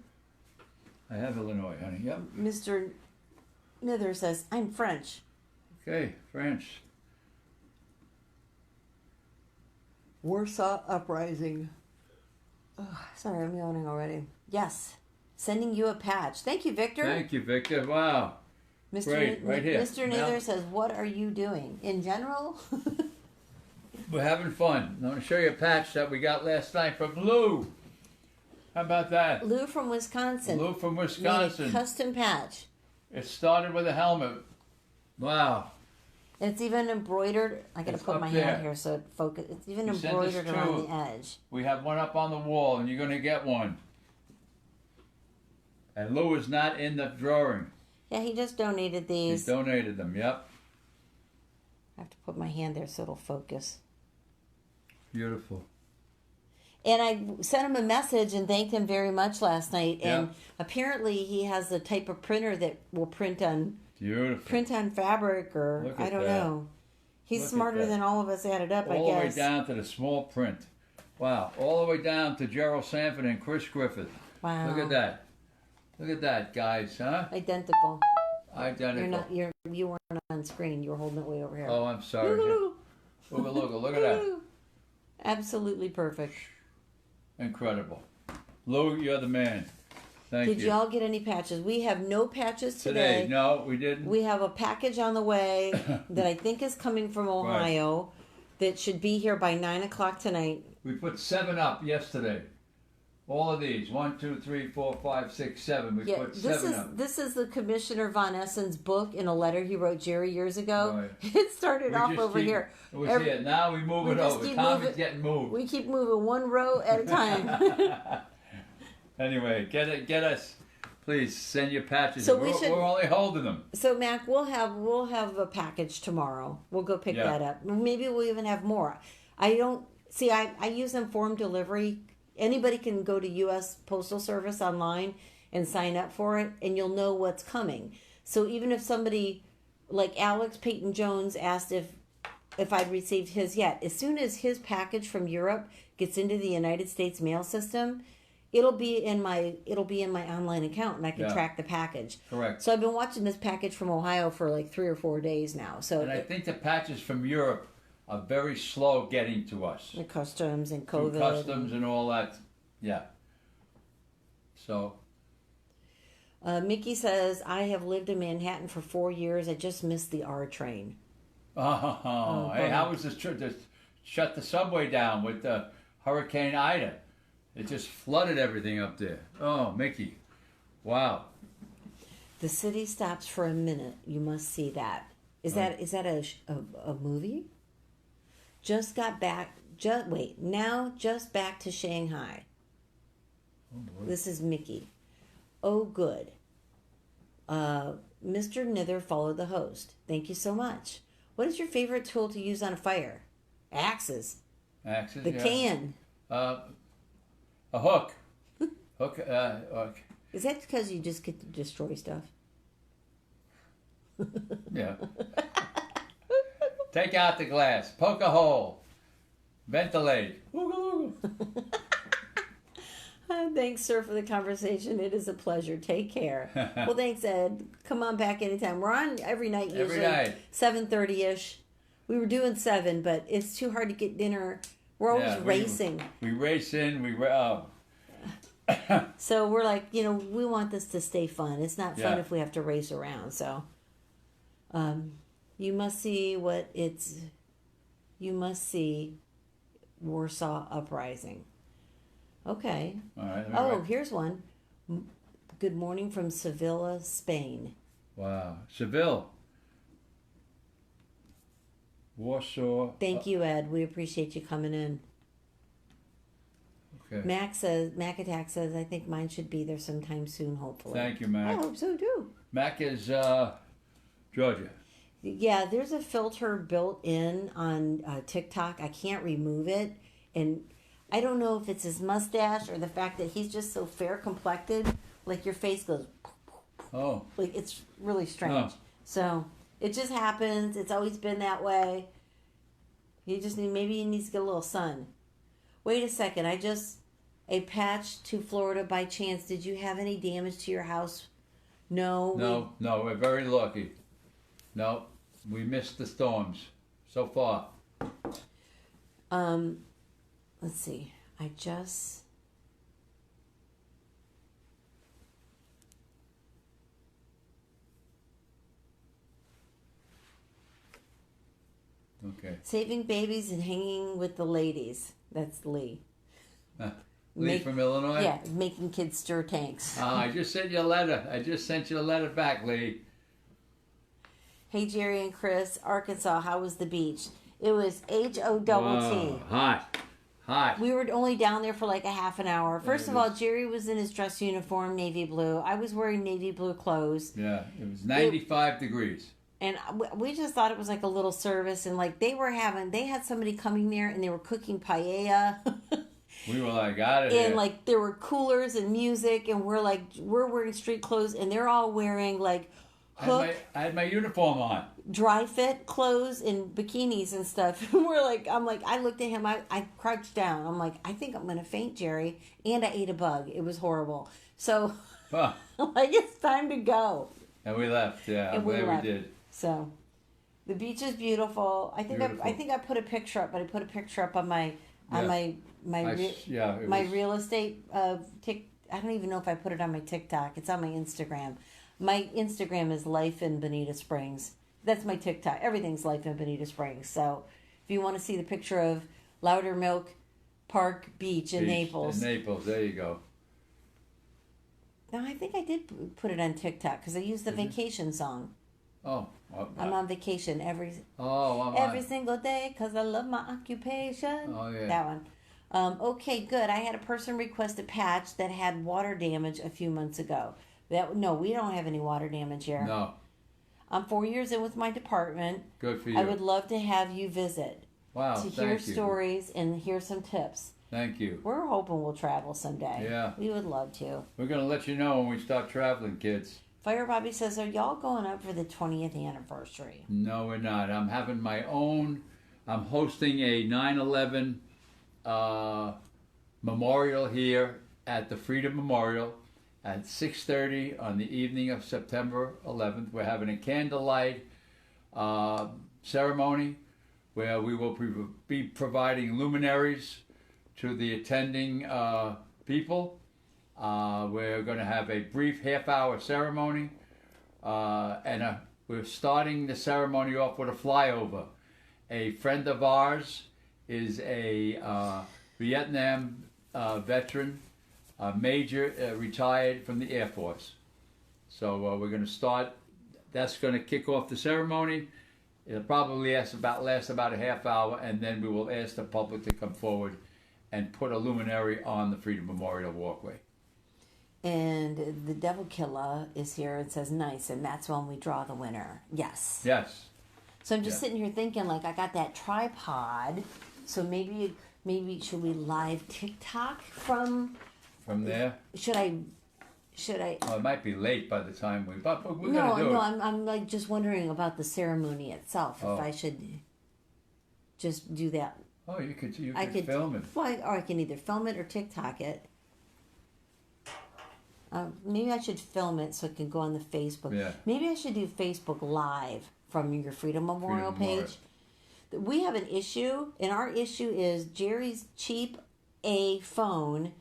I have Illinois, honey. Yep. Mr. Nither says, I'm French. Okay, French. Warsaw Uprising. Oh, sorry, I'm yawning already. Yes. Sending you a patch. Thank you, Victor. Thank you, Victor. Wow. Great, right here. Mr. Nither says, what are you doing? In general? We're having fun. I'm going to show you a patch that we got last night from Lou. How about that? Lou from Wisconsin. Lou from Wisconsin. Made a custom patch. It started with a helmet. Wow. It's even embroidered. I got to put my hand here so it focus. It's even embroidered around the edge. We have one up on the wall, and you're going to get one. And Lou is not in the drawing. Yeah, he just donated these. He donated them, yep. I have to put my hand there so it'll focus. Beautiful. And I sent him a message and thanked him very much last night. And yep. Apparently he has the type of printer that will print on fabric, or I don't know. He's smarter than all of us added up, I guess. All the way down to the small print. Wow. All the way down to Gerald Sanford and Chris Griffith. Wow. Look at that. Look at that, guys, huh? Identical. Identical. You weren't on screen. You were holding it way over here. Oh, I'm sorry. Look at that. Absolutely perfect. Incredible. Lou, you're the man. Thank you. Did y'all get any patches? We have no patches today. No, we didn't. We have a package on the way that I think is coming from Ohio that should be here by 9 o'clock tonight. We put 7 up yesterday. All of these. 1, 2, 3, 4, 5, 6, 7. We put 7 up. This is the Commissioner Von Essen's book in a letter he wrote Jerry years ago. Right. It started off over here. It was here. Now we move it over. Tommy's getting moved. We keep moving one row at a time. Anyway, get us. Please send your patches. So we're only holding them. So Mac, we'll have a package tomorrow. We'll go pick that up. Maybe we'll even have more. I use informed delivery. Anybody can go to U.S. Postal Service online and sign up for it, and you'll know what's coming. So even if somebody like Alex Peyton Jones asked if I'd received his yet. As soon as his package from Europe gets into the United States mail system, it'll be in my online account, and I can track the package. Correct. So I've been watching this package from Ohio for like 3 or 4 days now. So and I think the packages from Europe are very slow getting to us. The customs and COVID. Through customs and all that. Yeah. So. Mickey says, I have lived in Manhattan for 4 years. I just missed the R train. Oh, hey, how was this trip? Just shut the subway down with Hurricane Ida. It just flooded everything up there. Oh, Mickey. Wow. The city stops for a minute. You must see that. Is that a movie? Just got back. Just back to Shanghai. Oh, boy. This is Mickey. Oh, good. Mr. Nither followed the host. Thank you so much. What is your favorite tool to use on a fire? Axes. Axes. The can. A hook. Hook. Is that because you just get to destroy stuff? Yeah. Take out the glass. Poke a hole. Ventilate. Thanks, sir, for the conversation. It is a pleasure. Take care. Well, thanks, Ed. Come on back anytime. We're on every night, usually 7:30-ish. We were doing 7, but it's too hard to get dinner. We're always racing. We race in. So we're like, we want this to stay fun. It's not fun if we have to race around. So, you must see Warsaw Uprising. Okay. All right. Here's one. Good morning from Sevilla, Spain. Wow. Seville. Warsaw. Thank you, Ed. We appreciate you coming in. Okay. Mac Attack says, I think mine should be there sometime soon, hopefully. Thank you, Mac. I hope so, too. Mac is Georgia. Yeah, there's a filter built in on TikTok. I can't remove it. And I don't know if it's his mustache or the fact that he's just so fair complected. Like your face goes. Oh. Like it's really strange. Oh. So it just happens. It's always been that way. Maybe he needs to get a little sun. Wait a second. A patch to Florida by chance. Did you have any damage to your house? No. No, we're very lucky. No, we missed the storms so far. Let's see. Okay. Saving babies and hanging with the ladies. That's Lee. Lee from Illinois? Yeah, making kids stir tanks. I just sent you a letter. I just sent you a letter back, Lee. Hey, Jerry and Chris, Arkansas, how was the beach? It was HOTT. Hot. We were only down there for like a half an hour. First of all, Jerry was in his dress uniform, navy blue. I was wearing navy blue clothes. Yeah, it was 95 degrees. And we just thought it was like a little service. And like they had somebody coming there and they were cooking paella. We were like, out of here. And like there were coolers and music. And we're wearing street clothes. And they're all wearing like I had my uniform on. Dry fit clothes and bikinis and stuff. I looked at him. I crouched down. I'm like, I think I'm going to faint, Jerry. And I ate a bug. It was horrible. So, it's time to go. And we left. Yeah, I'm glad we did. So, the beach is beautiful. I think I put a picture up, but I put a picture up on my real estate. I don't even know if I put it on my TikTok. It's on my Instagram. My Instagram is Life in Bonita Springs. That's my TikTok. Everything's Life in Bonita Springs. So if you want to see the picture of Loudermilk Park Beach in Naples. In Naples, there you go. No, I think I did put it on TikTok because I used the vacation song. Oh. I'm on vacation every single day because I love my occupation. Oh, yeah. That one. Okay, good. I had a person request a patch that had water damage a few months ago. No, we don't have any water damage here. No. I'm 4 years in with my department. Good for you. I would love to have you visit. Wow, to hear stories and hear some tips. Thank you. We're hoping we'll travel someday. Yeah. We would love to. We're going to let you know when we start traveling, kids. Fire Bobby says, are y'all going up for the 20th anniversary? No, we're not. I'm having my own. I'm hosting a 9/11 memorial here at the Freedom Memorial at 6:30 on the evening of September 11th. We're having a candlelight ceremony where we will be providing luminaries to the attending people. We're going to have a brief half-hour ceremony, and we're starting the ceremony off with a flyover. A friend of ours is a Vietnam veteran, major, retired from the Air Force. So we're going to start. That's going to kick off the ceremony. It'll probably last about a half hour, and then we will ask the public to come forward and put a luminary on the Freedom Memorial walkway. And the Devil Killer is here and says, nice, and that's when we draw the winner. Yes. Yes. So I'm just sitting here thinking, like, I got that tripod, so maybe should we live TikTok from there? Should I? Well, it might be late by the time but we're no, gonna do no. it. I'm like just wondering about the ceremony itself. If I should just do that. Oh, you could film it. Well, or I can either film it or TikTok it. Maybe I should film it so it can go on the Facebook. Yeah. Maybe I should do Facebook Live from your Freedom Memorial page. We have an issue, and our issue is Jerry's cheap A phone.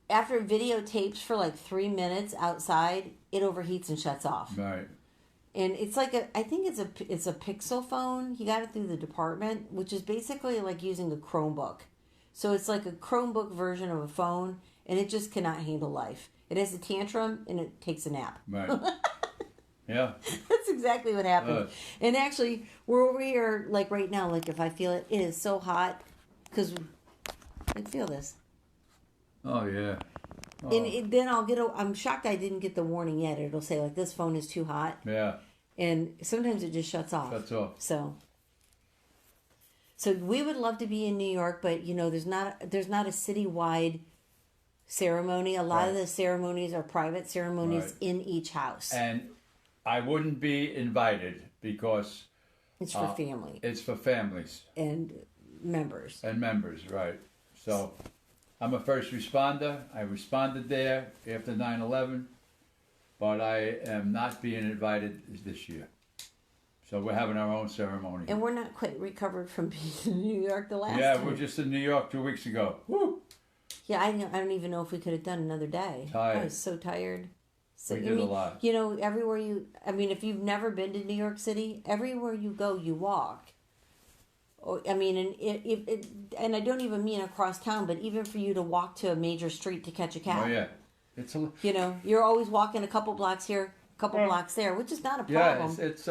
After it videotapes for like 3 minutes outside, it overheats and shuts off. Right. And it's like I think it's a Pixel phone. He got it through the department, which is basically like using a Chromebook. So it's like a Chromebook version of a phone, and it just cannot handle life. It has a tantrum, and it takes a nap. Right. Yeah. That's exactly what happened. And actually, we're over here, like right now, like if I feel it, it is so hot, because I feel this. Oh, yeah. Oh. And then I'm shocked I didn't get the warning yet. It'll say, like, this phone is too hot. Yeah. And sometimes it just shuts off. Shuts off. So we would love to be in New York, but, you know, there's not a citywide ceremony. A lot of the ceremonies are private ceremonies in each house. And I wouldn't be invited because it's for family. It's for families. And members. Right. So I'm a first responder. I responded there after 9/11, but I am not being invited this year. So we're having our own ceremony. And we're not quite recovered from being in New York the last time. Yeah, we're just in New York 2 weeks ago. Woo! Yeah, I don't even know if we could have done another day. Tired. I was so tired. So, we did a lot. You know, if you've never been to New York City, everywhere you go, you walk. I mean, and I don't even mean across town, but even for you to walk to a major street to catch a cab. Oh, yeah. You know, you're always walking a couple blocks here, a couple blocks there, which is not a problem. Yeah, it's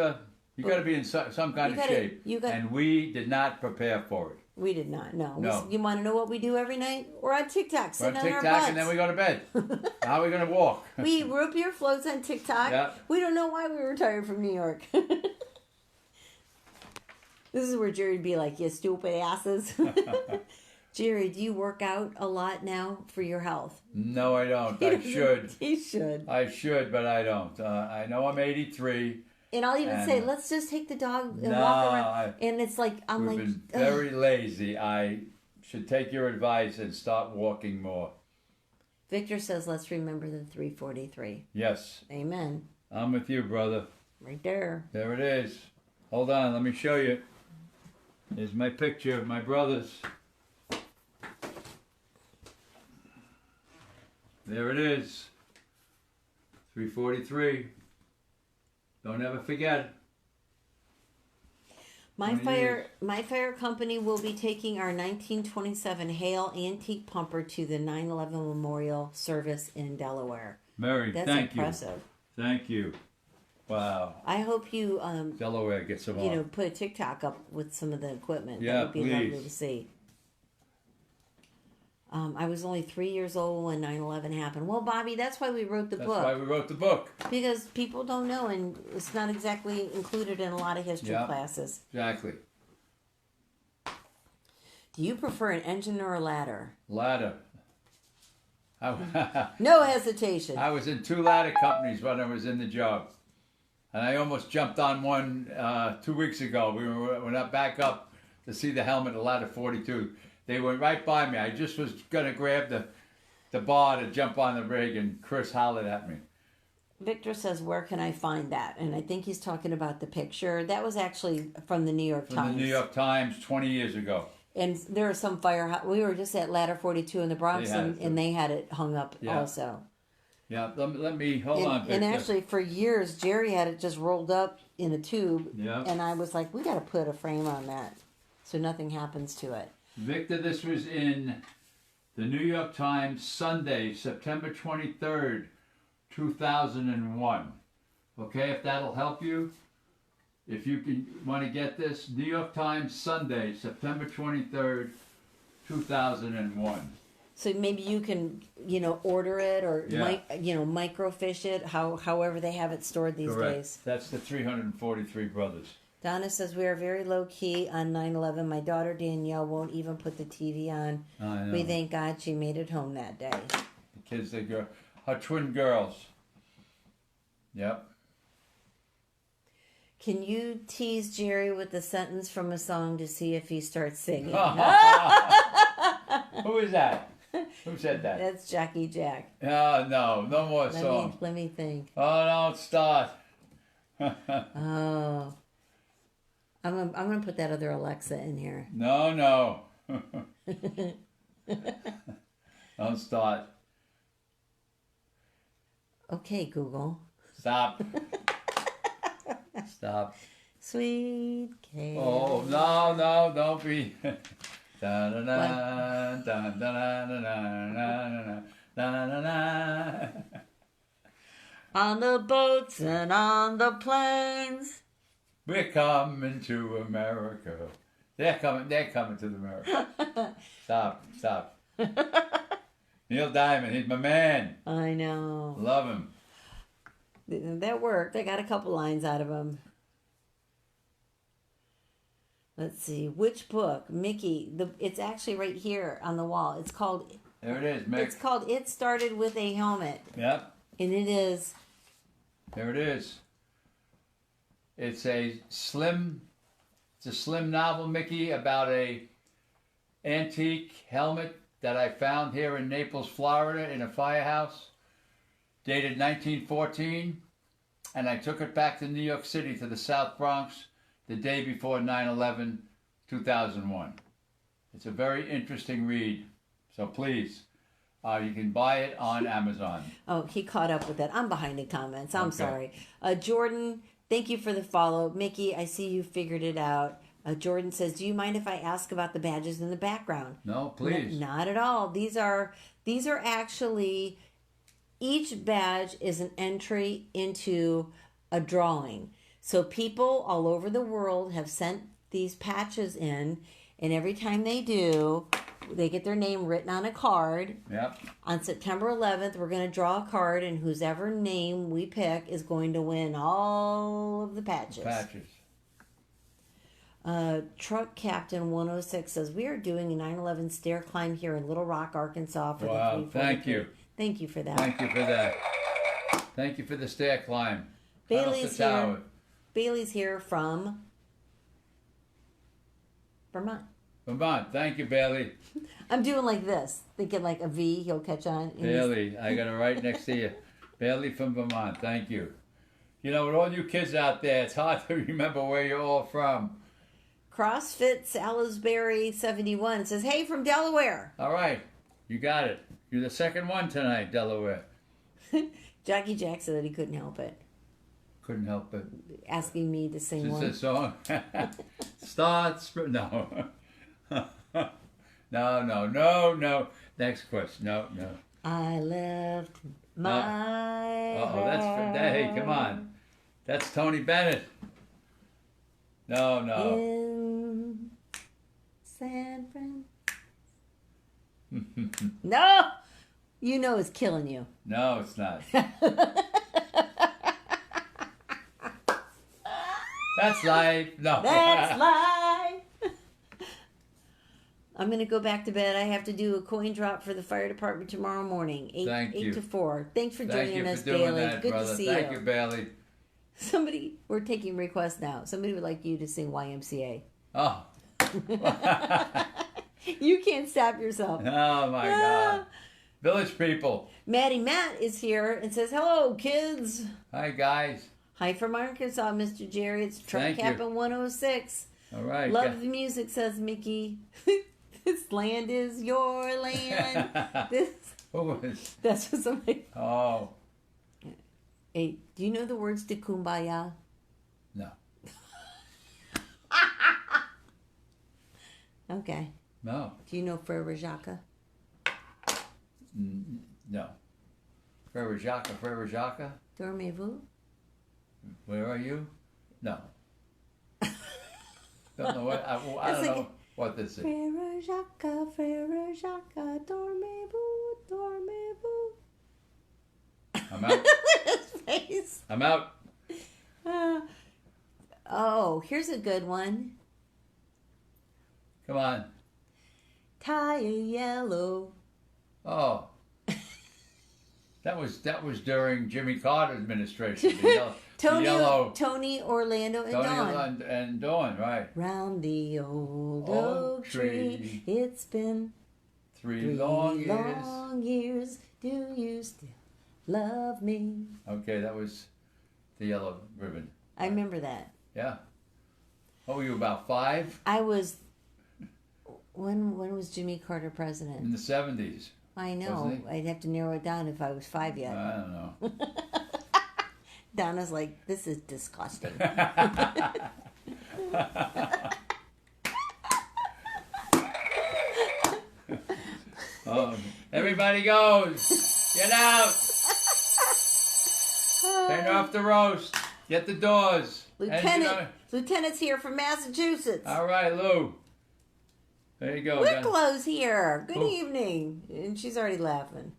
you got to be in some kind of shape. And we did not prepare for it. We did not, no. You want to know what we do every night? We're on TikTok, sitting on our butts. We're on TikTok, and then we go to bed. How are we going to walk? We eat root beer floats on TikTok. Yep. We don't know why we retired from New York. This is where Jerry would be like, you stupid asses. Jerry, do you work out a lot now for your health? No, I don't. I should. He should. I should, but I don't. I know I'm 83. And I'll even say, let's just take the dog and walk around. And it's like, we've been very lazy. I should take your advice and start walking more. Victor says, let's remember the 343. Yes. Amen. I'm with you, brother. Right there. There it is. Hold on, let me show you. Here's my picture of my brothers. There it is. 343. Don't ever forget. My fire company will be taking our 1927 Hale antique pumper to the 9/11 Memorial Service in Delaware. Mary, that's thank impressive. You. Thank you. Wow. I hope you Delaware gets them on. Put a TikTok up with some of the equipment. Yeah, that would be please. lovely to see. I was only 3 years old when 9/11 happened. Well, Bobby, that's why we wrote the book. That's why we wrote the book. Because people don't know, and it's not exactly included in a lot of history classes. Exactly. Do you prefer an engine or a ladder? Ladder. No hesitation. I was in 2 ladder companies when I was in the job. And I almost jumped on one 2 weeks ago. We went up back up to see the helmet at ladder 42. They went right by me. I just was going to grab the bar to jump on the rig, and Chris hollered at me. Victor says, where can I find that? And I think he's talking about the picture. That was actually from the New York Times. From the New York Times 20 years ago. And there are some firehouse. We were just at ladder 42 in the Bronx, and they had it hung up also. Yeah, let me, hold on, Victor. And actually, for years, Jerry had it just rolled up in a tube. Yeah. And I was like, we got to put a frame on that so nothing happens to it. Victor, this was in the New York Times, Sunday, September 23rd, 2001. Okay, if that'll help you. If you want to get this, New York Times, Sunday, September 23rd, 2001. So maybe you can, order it or, microfiche it, however they have it stored these days. That's the 343 brothers. Donna says, we are very low-key on 9/11. My daughter Danielle won't even put the TV on. I know. We thank God she made it home that day. The kids, her twin girls. Yep. Can you tease Jerry with a sentence from a song to see if he starts singing? Who is that? Who said that? That's Jackie Jack. No more songs. Let me think. Oh, don't start. Oh. I'm gonna put that other Alexa in here. No. Don't start. Okay, Google. Stop. Stop. Sweet Caroline. Oh, no, don't be. On the boats and on the planes. We're coming to America. They're coming to America. Stop. Neil Diamond, he's my man. I know. Love him. That worked. I got a couple lines out of him. Let's see. Which book? Mickey. It's actually right here on the wall. It's called... There it is, Mick. It's called It Started With a Helmet. Yep. And it is... There it is. It's a slim novel, Mickey, about a antique helmet that I found here in Naples, Florida, in a firehouse, dated 1914, and I took it back to New York City to the South Bronx the day before 9/11, 2001. It's a very interesting read, so please, you can buy it on Amazon. Oh, he caught up with that. I'm behind in comments. I'm sorry. Jordan, thank you for the follow. Mickey, I see you figured it out. Jordan says, do you mind if I ask about the badges in the background? No, please. Not at all. These are actually, each badge is an entry into a drawing. So people all over the world have sent these patches in, and every time they do, they get their name written on a card. Yep. On September 11th, we're going to draw a card, and whoever name we pick is going to win all of the patches. Truck Captain 106 says, we are doing a 9/11 stair climb here in Little Rock, Arkansas for the 343. Thank you. Thank you for that. Thank you for that. Thank you for the stair climb. Bailey's here. Bailey's here from Vermont. Thank you, Bailey. I'm doing like this, thinking like a V, he'll catch on. Bailey, I got it right next to you. Bailey from Vermont, thank you. You know, with all you kids out there, it's hard to remember where you're all from. CrossFit Salisbury 71 says, hey, from Delaware. All right, you got it. You're the second one tonight, Delaware. Jackie Jack said that he couldn't help it. Couldn't help it. Asking me to sing Just one. a song. No. Next question. No. I left my Hey, come on. That's Tony Bennett. No. In San Francisco. No! You know it's killing you. No, it's not. That's life. No. That's life. I'm going to go back to bed. I have to do a coin drop for the fire department tomorrow morning, 8 to 4. Thanks for joining us, Bailey. Good to see you. Thank you, Bailey. We're taking requests now. Somebody would like you to sing YMCA. Oh. You can't stop yourself. Oh, my God. Village people. Matt is here and says, hello, kids. Hi, guys. Hi from Arkansas, Mr. Jerry. It's Truck Captain 106. All right. Love the music, says Mickey. This land is your land. That's what somebody... Oh. Hey, do you know the words to Kumbaya? No. Okay. No. Do you know Frere Jacques? No. Frere Jacques? Dormez-vous? Where are you? No. Don't know what. I don't know what this is. Frere Jacques, dormez-vous, dormez-vous. I'm out. His face. I'm out. Oh, here's a good one. Come on. Tire yellow. Oh. That was during Jimmy Carter's administration. Tony, Orlando, and Dawn. And Dawn, right. Round the old oak tree, it's been three long years. Do you still love me? Okay, that was the yellow ribbon. I remember that. Yeah. What were you, about 5? I was... When was Jimmy Carter president? In the 70s. I know. I'd have to narrow it down if I was 5 yet. I don't know. Donna's like, this is disgusting. Oh, everybody goes. Get out. Turn off the roast. Get the doors. Lieutenant's here from Massachusetts. All right, Lou. There you go. Wicklow's here. Good evening. And she's already laughing.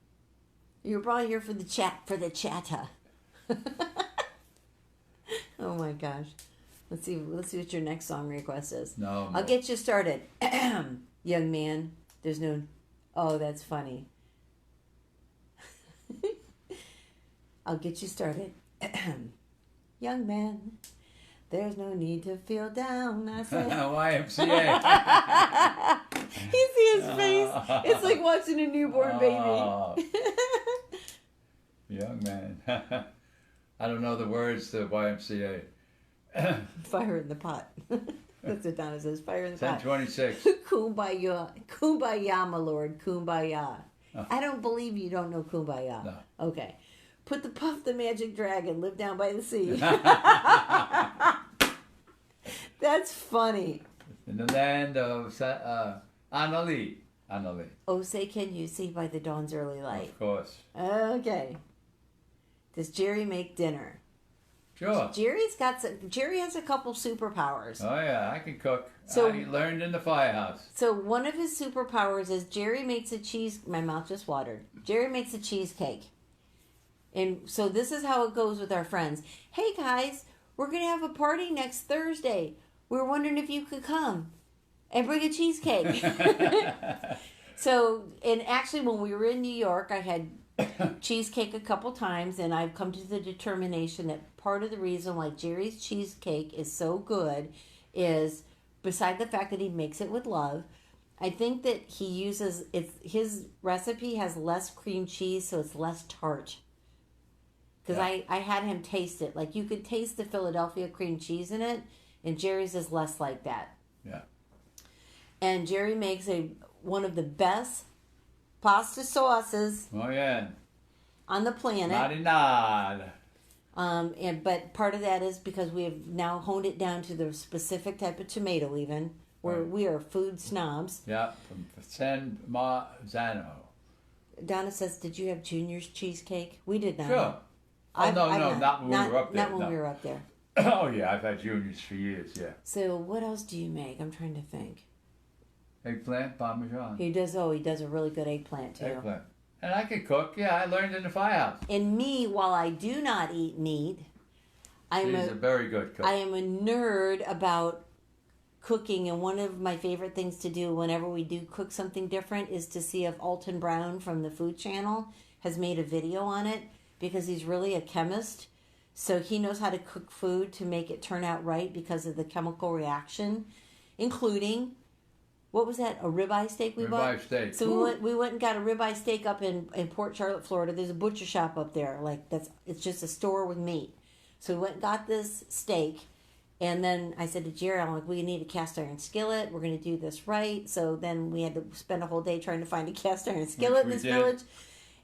You were probably here for the chatter. Oh my gosh. Let's see what your next song request is. No. I'll get you started. Young man, there's no... Oh, that's funny. I'll get you started. Young man, there's no need to feel down. I said... YMCA. You see his face? It's like watching a newborn baby. Young man. I don't know the words to YMCA. Fire in the pot. That's what Donna says. Fire in the pot. 1026. Kumbaya. Kumbaya, my lord. Kumbaya. Oh. I don't believe you don't know Kumbaya. No. Okay. Put the Puff the Magic Dragon, live down by the sea. That's funny. In the land of Annalie. Oh, say can you see by the dawn's early light? Of course. Okay. Does Jerry make dinner? Sure. Jerry has a couple superpowers. Oh yeah, I can cook. So, I learned in the firehouse. So one of his superpowers is Jerry makes a cheese. My mouth just watered. Jerry makes a cheesecake. And so this is how it goes with our friends. Hey guys, we're going to have a party next Thursday. We were wondering if you could come and bring a cheesecake. So, and actually when we were in New York, I had cheesecake a couple times, and I've come to the determination that part of the reason why Jerry's cheesecake is so good is, beside the fact that he makes it with love, I think that he uses, his recipe has less cream cheese, so it's less tart. Because I had him taste it. Like, you could taste the Philadelphia cream cheese in it, and Jerry's is less like that. Yeah. And Jerry makes one of the best pasta sauces. Oh yeah. On the planet. Marinade. But part of that is because we have now honed it down to the specific type of tomato. Even we are food snobs. Yeah, from San Marzano. Donna says, "Did you have Junior's cheesecake?" We did not. Sure. Not when we were up there. Not when we were up there. Oh yeah, I've had Junior's for years. Yeah. So what else do you make? I'm trying to think. Eggplant parmesan. He does a really good eggplant too. Eggplant. And I can cook. Yeah, I learned in the firehouse. And me, while I do not eat meat, She's a very good cook. I am a nerd about cooking, and one of my favorite things to do whenever we do cook something different is to see if Alton Brown from the Food Channel has made a video on it, because he's really a chemist. So he knows how to cook food to make it turn out right because of the chemical reaction, including, what was that, a ribeye steak we bought? Ribeye steak. So we went and got a ribeye steak up in Port Charlotte, Florida. There's a butcher shop up there. It's just a store with meat. So we went and got this steak. And then I said to Jerry, I'm like, we need a cast iron skillet. We're going to do this right. So then we had to spend a whole day trying to find a cast iron skillet in this village.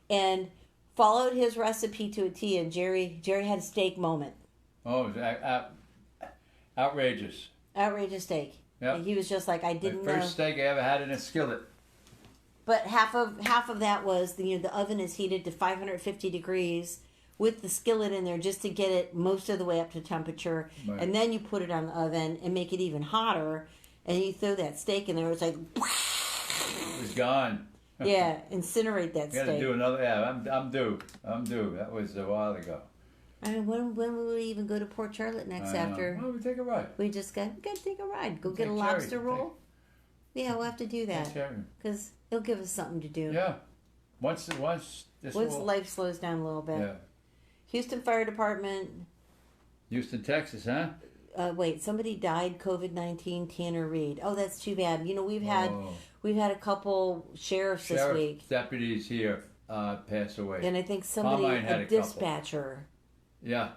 And followed his recipe to a T. And Jerry had a steak moment. Oh, it was outrageous. Outrageous steak. Yep. He was just like, I didn't know. First steak I ever had in a skillet. But half of that was, the oven is heated to 550 degrees with the skillet in there just to get it most of the way up to temperature. Right. And then you put it on the oven and make it even hotter. And you throw that steak in there. It's like... It was gone. Yeah, incinerate that steak. Got to do another... Yeah, I'm due. That was a while ago. I mean, when will we even go to Port Charlotte next after? Well, we take a ride. We got to take a ride. Go get a lobster roll. Yeah, we'll have to do that. Because it'll give us something to do. Yeah. Once life slows down a little bit. Yeah. Huston Fire Department. Houston, Texas, huh? Wait, somebody died, COVID-19, Tanner Reed. Oh, that's too bad. We've had a couple sheriffs this week. Deputies here pass away. And I think a dispatcher. Yeah.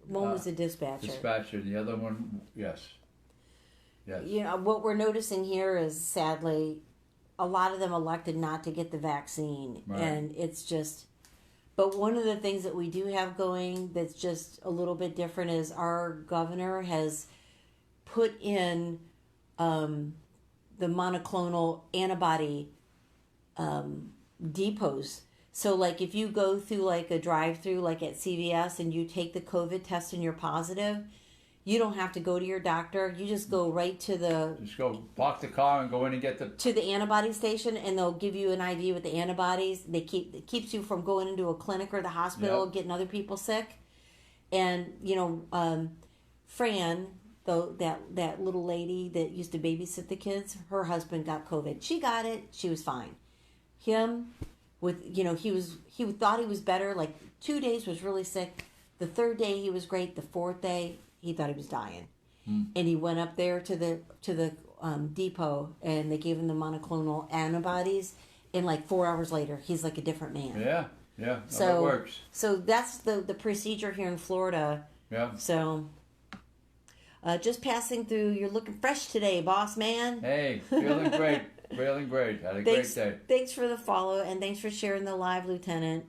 One was a dispatcher. Dispatcher. The other one, yes. What we're noticing here is, sadly, a lot of them elected not to get the vaccine. Right. And it's just... But one of the things that we do have going that's just a little bit different is our governor has put in the monoclonal antibody depots. So, like, if you go through, like, a drive-through, like at CVS, and you take the COVID test and you're positive, you don't have to go to your doctor. You just go right to the... Just go park the car and go in and get the... To the antibody station, and they'll give you an IV with the antibodies. It keeps you from going into a clinic or the hospital, getting other people sick. And, Fran, that little lady that used to babysit the kids, her husband got COVID. She got it. She was fine. Him... he thought he was better. Like 2 days was really sick. The third day he was great. The fourth day he thought he was dying, and he went up there to the depot, and they gave him the monoclonal antibodies. And like 4 hours later, he's like a different man. Yeah. So it works. So that's the procedure here in Florida. Yeah. So. Just passing through. You're looking fresh today, boss man. Hey, feeling great. Feeling great. Had a great day. Thanks for the follow, and thanks for sharing the live, Lieutenant.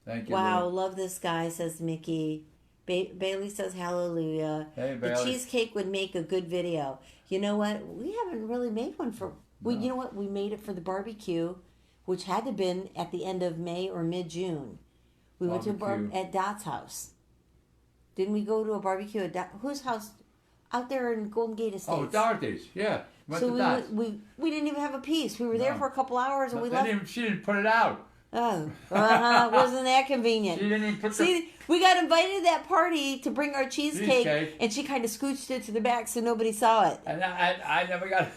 Thank you. Wow, love this guy, says Mickey. Bailey says hallelujah. Hey, Bailey. The cheesecake would make a good video. You know what? We haven't really made one for... Well, you know what? We made it for the barbecue, which had to have been at the end of May or mid-June. We went to at Dot's house. Didn't we go to a barbecue at whose house? Out there in Golden Gate Estates. Oh, Dorothy's, yeah. We didn't even have a piece. We were there for a couple hours and we left. She didn't put it out. Oh, wasn't that convenient? She didn't even put we got invited to that party to bring our cheesecake, and she kind of scooched it to the back so nobody saw it. And I never got it.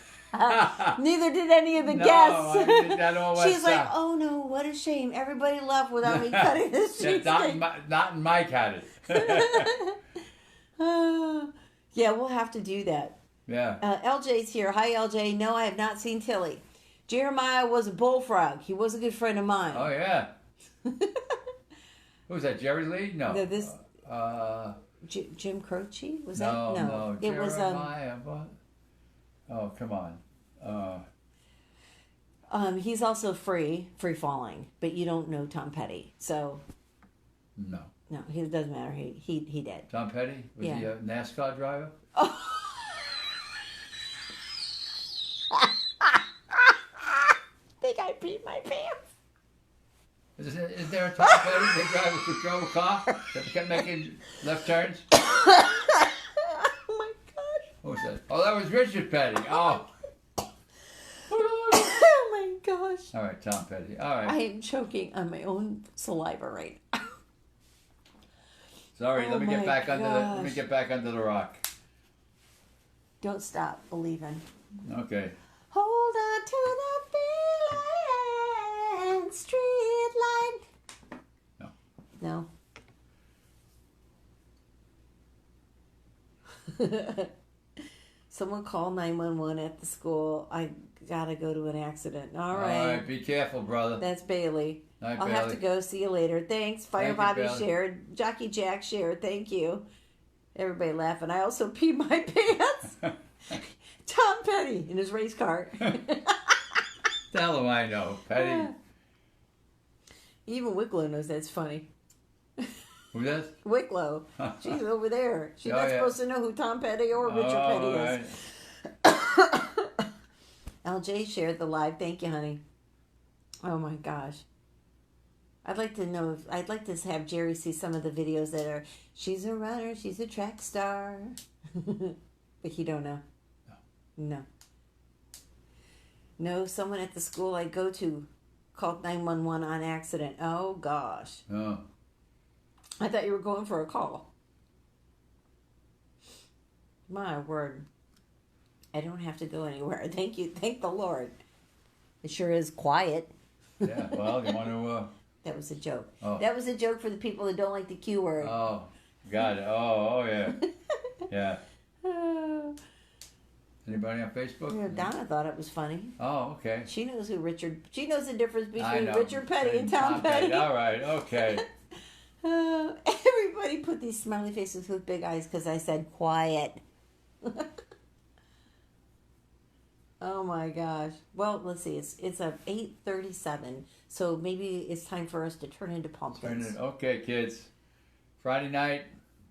Neither did any of the guests. I did that all She's like, oh no, what a shame. Everybody left without me cutting this cheesecake. Not in Mike had it. Yeah, we'll have to do that. Yeah. LJ's here. Hi, LJ. No, I have not seen Tilly. Jeremiah was a bullfrog. He was a good friend of mine. Oh, yeah. Who was that, Jerry Lee? No. Jim Croce? Was that? No. It was... what? Oh, come on. He's also free falling, but you don't know Tom Petty, so... No. No, it doesn't matter. He did. Tom Petty? Was he a NASCAR driver? Oh. I think I peed my pants. Is there a Tom Petty that driver who drove a car that kept making left turns? Oh my gosh. What was that? Oh, that was Richard Petty. Oh. Oh my gosh. All right, Tom Petty. All right. I am choking on my own saliva right now. Sorry, let me get back under the rock. Don't stop believing. Okay. Hold on to the feeling, street light. No. No. Someone call 911 at the school. I gotta go to an accident. All right. All right. Be careful, brother. That's Bailey. Night, I'll Bailey. have to go. See you later. Thanks. Fire Thank you, Bobby Bailey. shared. Jockey Jack shared. Thank you. Everybody laughing. I also peed my pants. Tom Petty in his race car. Tell him I know, Petty. Even Wicklow knows that's funny. Who does? Wicklow. She's over there. She's not supposed to know who Tom Petty or Richard Petty is. LJ shared the live. Thank you, honey. Oh my gosh. I'd like to know. I'd like to have Jerry see some of the videos that are. She's a runner. She's a track star. But he don't know. No. No. Someone at the school I go to called 911 on accident. Oh gosh. Oh. I thought you were going for a call. My word. I don't have to go anywhere. Thank you. Thank the Lord. It sure is quiet. Yeah. Well, you want to. That was a joke. Oh. That was a joke for the people that don't like the Q word. Oh. Got it. Oh yeah. Yeah. Anybody on Facebook? Yeah, Donna thought it was funny. Oh, okay. She knows who Richard. She knows the difference I between know. Richard Petty and Tom Petty. All right. Okay. Everybody put these smiley faces with big eyes because I said quiet. Oh my gosh. Well, let's see. It's a 8:37, so maybe it's time for us to turn into pumpkins. Okay, kids. Friday night.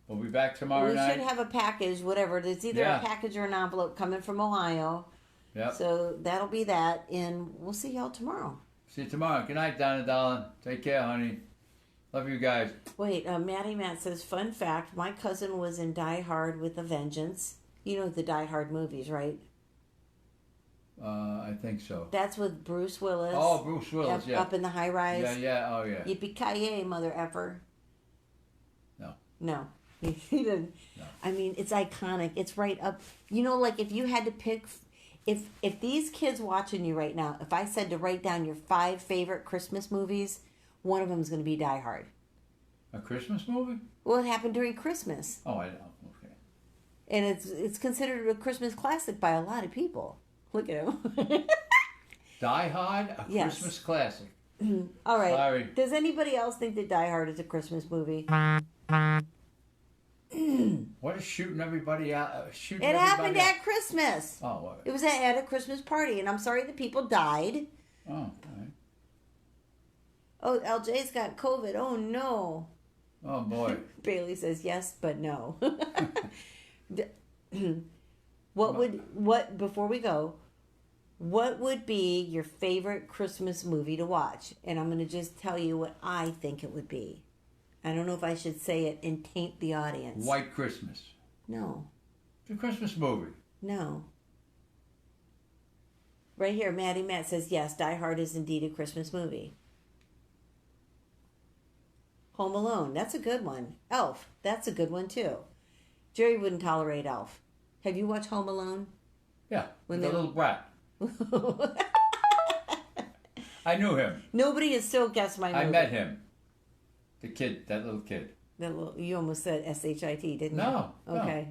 We'll be back tomorrow night. We should have a package, whatever. There's either a package or an envelope coming from Ohio. Yep. So that'll be that, and we'll see y'all tomorrow. See you tomorrow. Good night, Donna, darling. Take care, honey. Love you guys. Wait, Maddie Matt says, fun fact, my cousin was in Die Hard with a Vengeance. You know the Die Hard movies, right? I think so. That's with Bruce Willis. Oh, Bruce Willis, yeah. Up in the high rise. Yeah, oh yeah. Yippee-ki-yay, mother effer. No. He didn't. No. I mean, it's iconic. It's right up. You know, like if you had to pick, if these kids watching you right now, if I said to write down your 5 favorite Christmas movies, one of them is going to be Die Hard. A Christmas movie? Well, it happened during Christmas. Oh, I know. Okay. And it's considered a Christmas classic by a lot of people. Look at him. Die Hard, a Christmas classic. All right. Sorry. Does anybody else think that Die Hard is a Christmas movie? What is shooting everybody out? It happened at Christmas. Oh, what? It was at a Christmas party, and I'm sorry the people died. Oh, all right. Oh, LJ's got COVID. Oh, no. Oh, boy. Bailey says yes, but no. Before we go, what would be your favorite Christmas movie to watch? And I'm going to just tell you what I think it would be. I don't know if I should say it and taint the audience. White Christmas. No. It's a Christmas movie. No. Right here, Maddie Matt says, yes, Die Hard is indeed a Christmas movie. Home Alone, that's a good one. Elf, that's a good one too. Jerry wouldn't tolerate Elf. Have you watched Home Alone? Yeah, the little brat. I knew him. Nobody has still guessed my movie. I met him. The kid, that little kid. You almost said S-H-I-T, didn't you? No. Okay.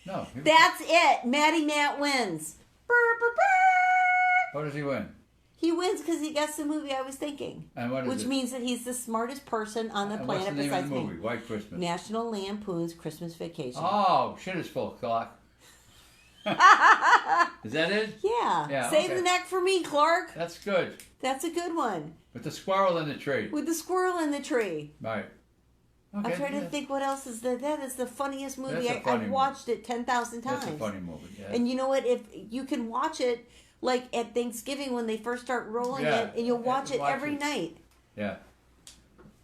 No. That's it. Maddie Matt wins. Burr, burr, burr. What does he win? He wins because he guessed the movie I was thinking. And what is Which it? means that he's the smartest person on the planet What's the name besides of the movie? me. White Christmas. National Lampoon's Christmas Vacation. Oh, shit is full, Clark. Is that it? Yeah. Save the neck for me, Clark. That's good. That's a good one. With the squirrel in the tree. With the squirrel in the tree. Right. Okay, I'm trying to think what else is that. That is the funniest movie. I've watched it 10,000 times. That's a funny movie, yeah. And you know what? If you can watch it like at Thanksgiving when they first start rolling it, and you'll watch it every night. Yeah.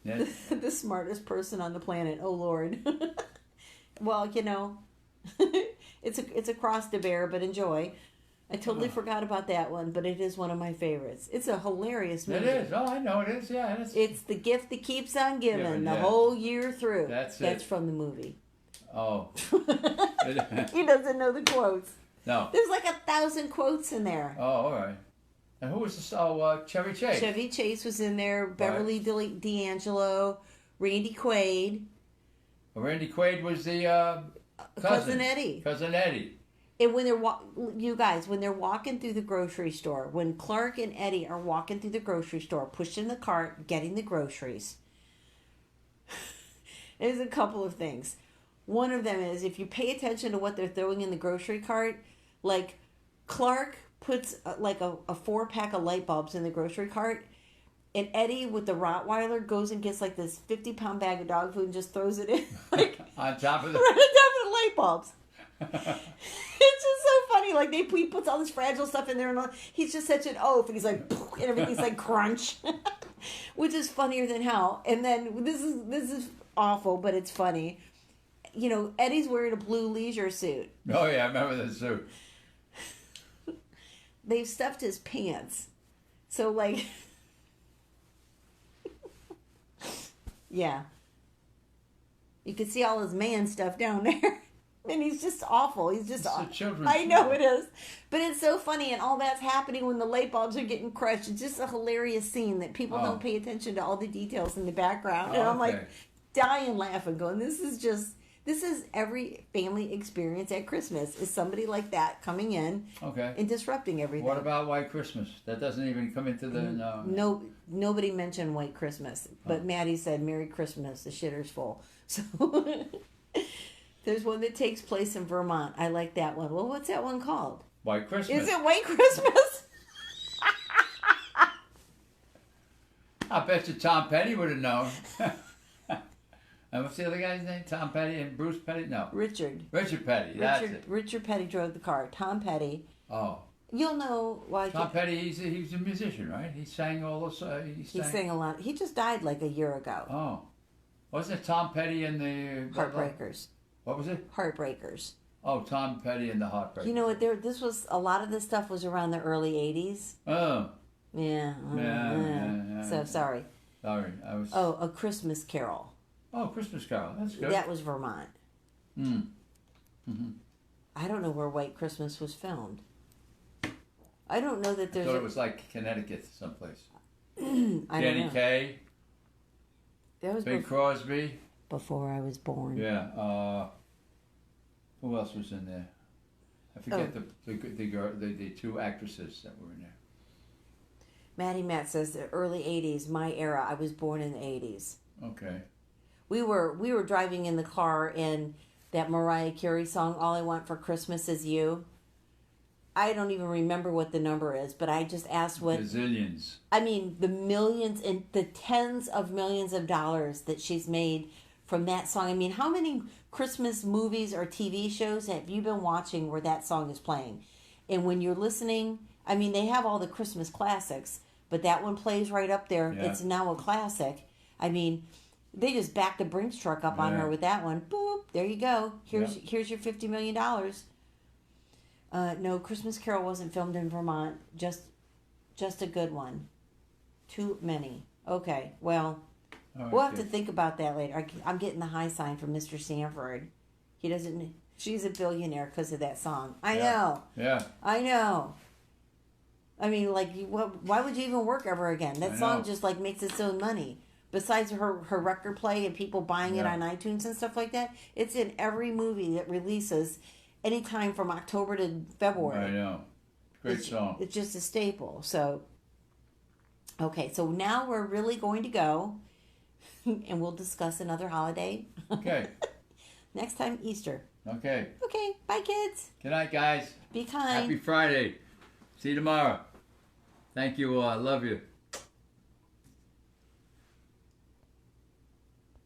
The smartest person on the planet. Oh Lord. Well, you know, it's a cross to bear, but enjoy. I totally forgot about that one, but it is one of my favorites. It's a hilarious movie. It is. Oh, I know it is. Yeah, it's the gift that keeps on giving the yeah. whole year through. That's from the movie. Oh. He doesn't know the quotes. No. There's like 1,000 quotes in there. Oh, all right. And who was this? Oh, Chevy Chase. Chevy Chase was in there. Beverly D'Angelo, Randy Quaid. Randy Quaid was the Cousin Eddie. Cousin Eddie. And when they're you guys, when they're walking through the grocery store, when Clark and Eddie are walking through the grocery store, pushing the cart, getting the groceries, there's a couple of things. One of them is if you pay attention to what they're throwing in the grocery cart, like Clark puts like a 4-pack of light bulbs in the grocery cart, and Eddie with the Rottweiler goes and gets like this 50-pound bag of dog food and just throws it in like on top of the right on top of the light bulbs. It's just so funny. Like he puts all this fragile stuff in there, and he's just such an oaf, and he's like, and everything's like crunch, which is funnier than hell. And then this is awful, but it's funny. You know, Eddie's wearing a blue leisure suit. Oh yeah, I remember the suit. They've stuffed his pants, so like, yeah, you can see all his man stuff down there. And he's just awful. He's just awful. I know it is. But it's so funny, and all that's happening when the light bulbs are getting crushed. It's just a hilarious scene that people don't pay attention to all the details in the background. And I'm like dying laughing, going, this is every family experience at Christmas, is somebody like that coming in and disrupting everything. What about White Christmas? That doesn't even come into the... No, nobody mentioned White Christmas. But Maddie said, Merry Christmas, the shitter's full. So... There's one that takes place in Vermont. I like that one. Well, what's that one called? White Christmas. Is it White Christmas? I bet you Tom Petty would have known. And what's the other guy's name? Tom Petty and Bruce Petty? No. Richard. Richard Petty. That's it. Richard Petty drove the car. Tom Petty. Oh. You'll know why. Tom Petty, he's a musician, right? He sang all those... He sang a lot. He just died like a year ago. Oh. Wasn't it Tom Petty and the... Heartbreakers. What was it? Heartbreakers. Oh, Tom Petty and the Heartbreakers. You know what? This was a lot of this stuff was around the early '80s. Oh. Yeah. Yeah. So sorry. Sorry, I was. Oh, A Christmas Carol. Oh, Christmas Carol. That's good. That was Vermont. Mm-hmm. I don't know where White Christmas was filmed. I don't know that there's. I thought it was like Connecticut someplace. Danny Kaye. That was Bing Crosby. Before I was born. Yeah. Who else was in there? I forget the two actresses that were in there. Maddie Matt says the early '80s, my era. I was born in the '80s. Okay. We were driving in the car, and that Mariah Carey song, "All I Want for Christmas Is You." I don't even remember what the number is, but I just asked what... Gazillions. I mean, the millions and the tens of millions of dollars that she's made from that song. I mean, how many Christmas movies or TV shows have you been watching where that song is playing? And when you're listening, I mean, they have all the Christmas classics, but that one plays right up there. Yeah. It's now a classic. I mean, they just backed the Brinks truck up on her with that one. Boop, there you go. Here's your $50 million. No, Christmas Carol wasn't filmed in Vermont. Just a good one. Too many. Okay, well, we'll have to think about that later. I'm getting the high sign from Mr. Sanford. He doesn't... She's a billionaire because of that song. I know. Yeah. I know. I mean, like, why would you even work ever again? That song just, like, makes its own money. Besides her record play and people buying it on iTunes and stuff like that, it's in every movie that releases... anytime from October to February. I know. Great song. It's just a staple. So, okay. So now we're really going to go, and we'll discuss another holiday. Okay. Next time, Easter. Okay. Okay. Bye, kids. Good night, guys. Be kind. Happy Friday. See you tomorrow. Thank you all. I love you.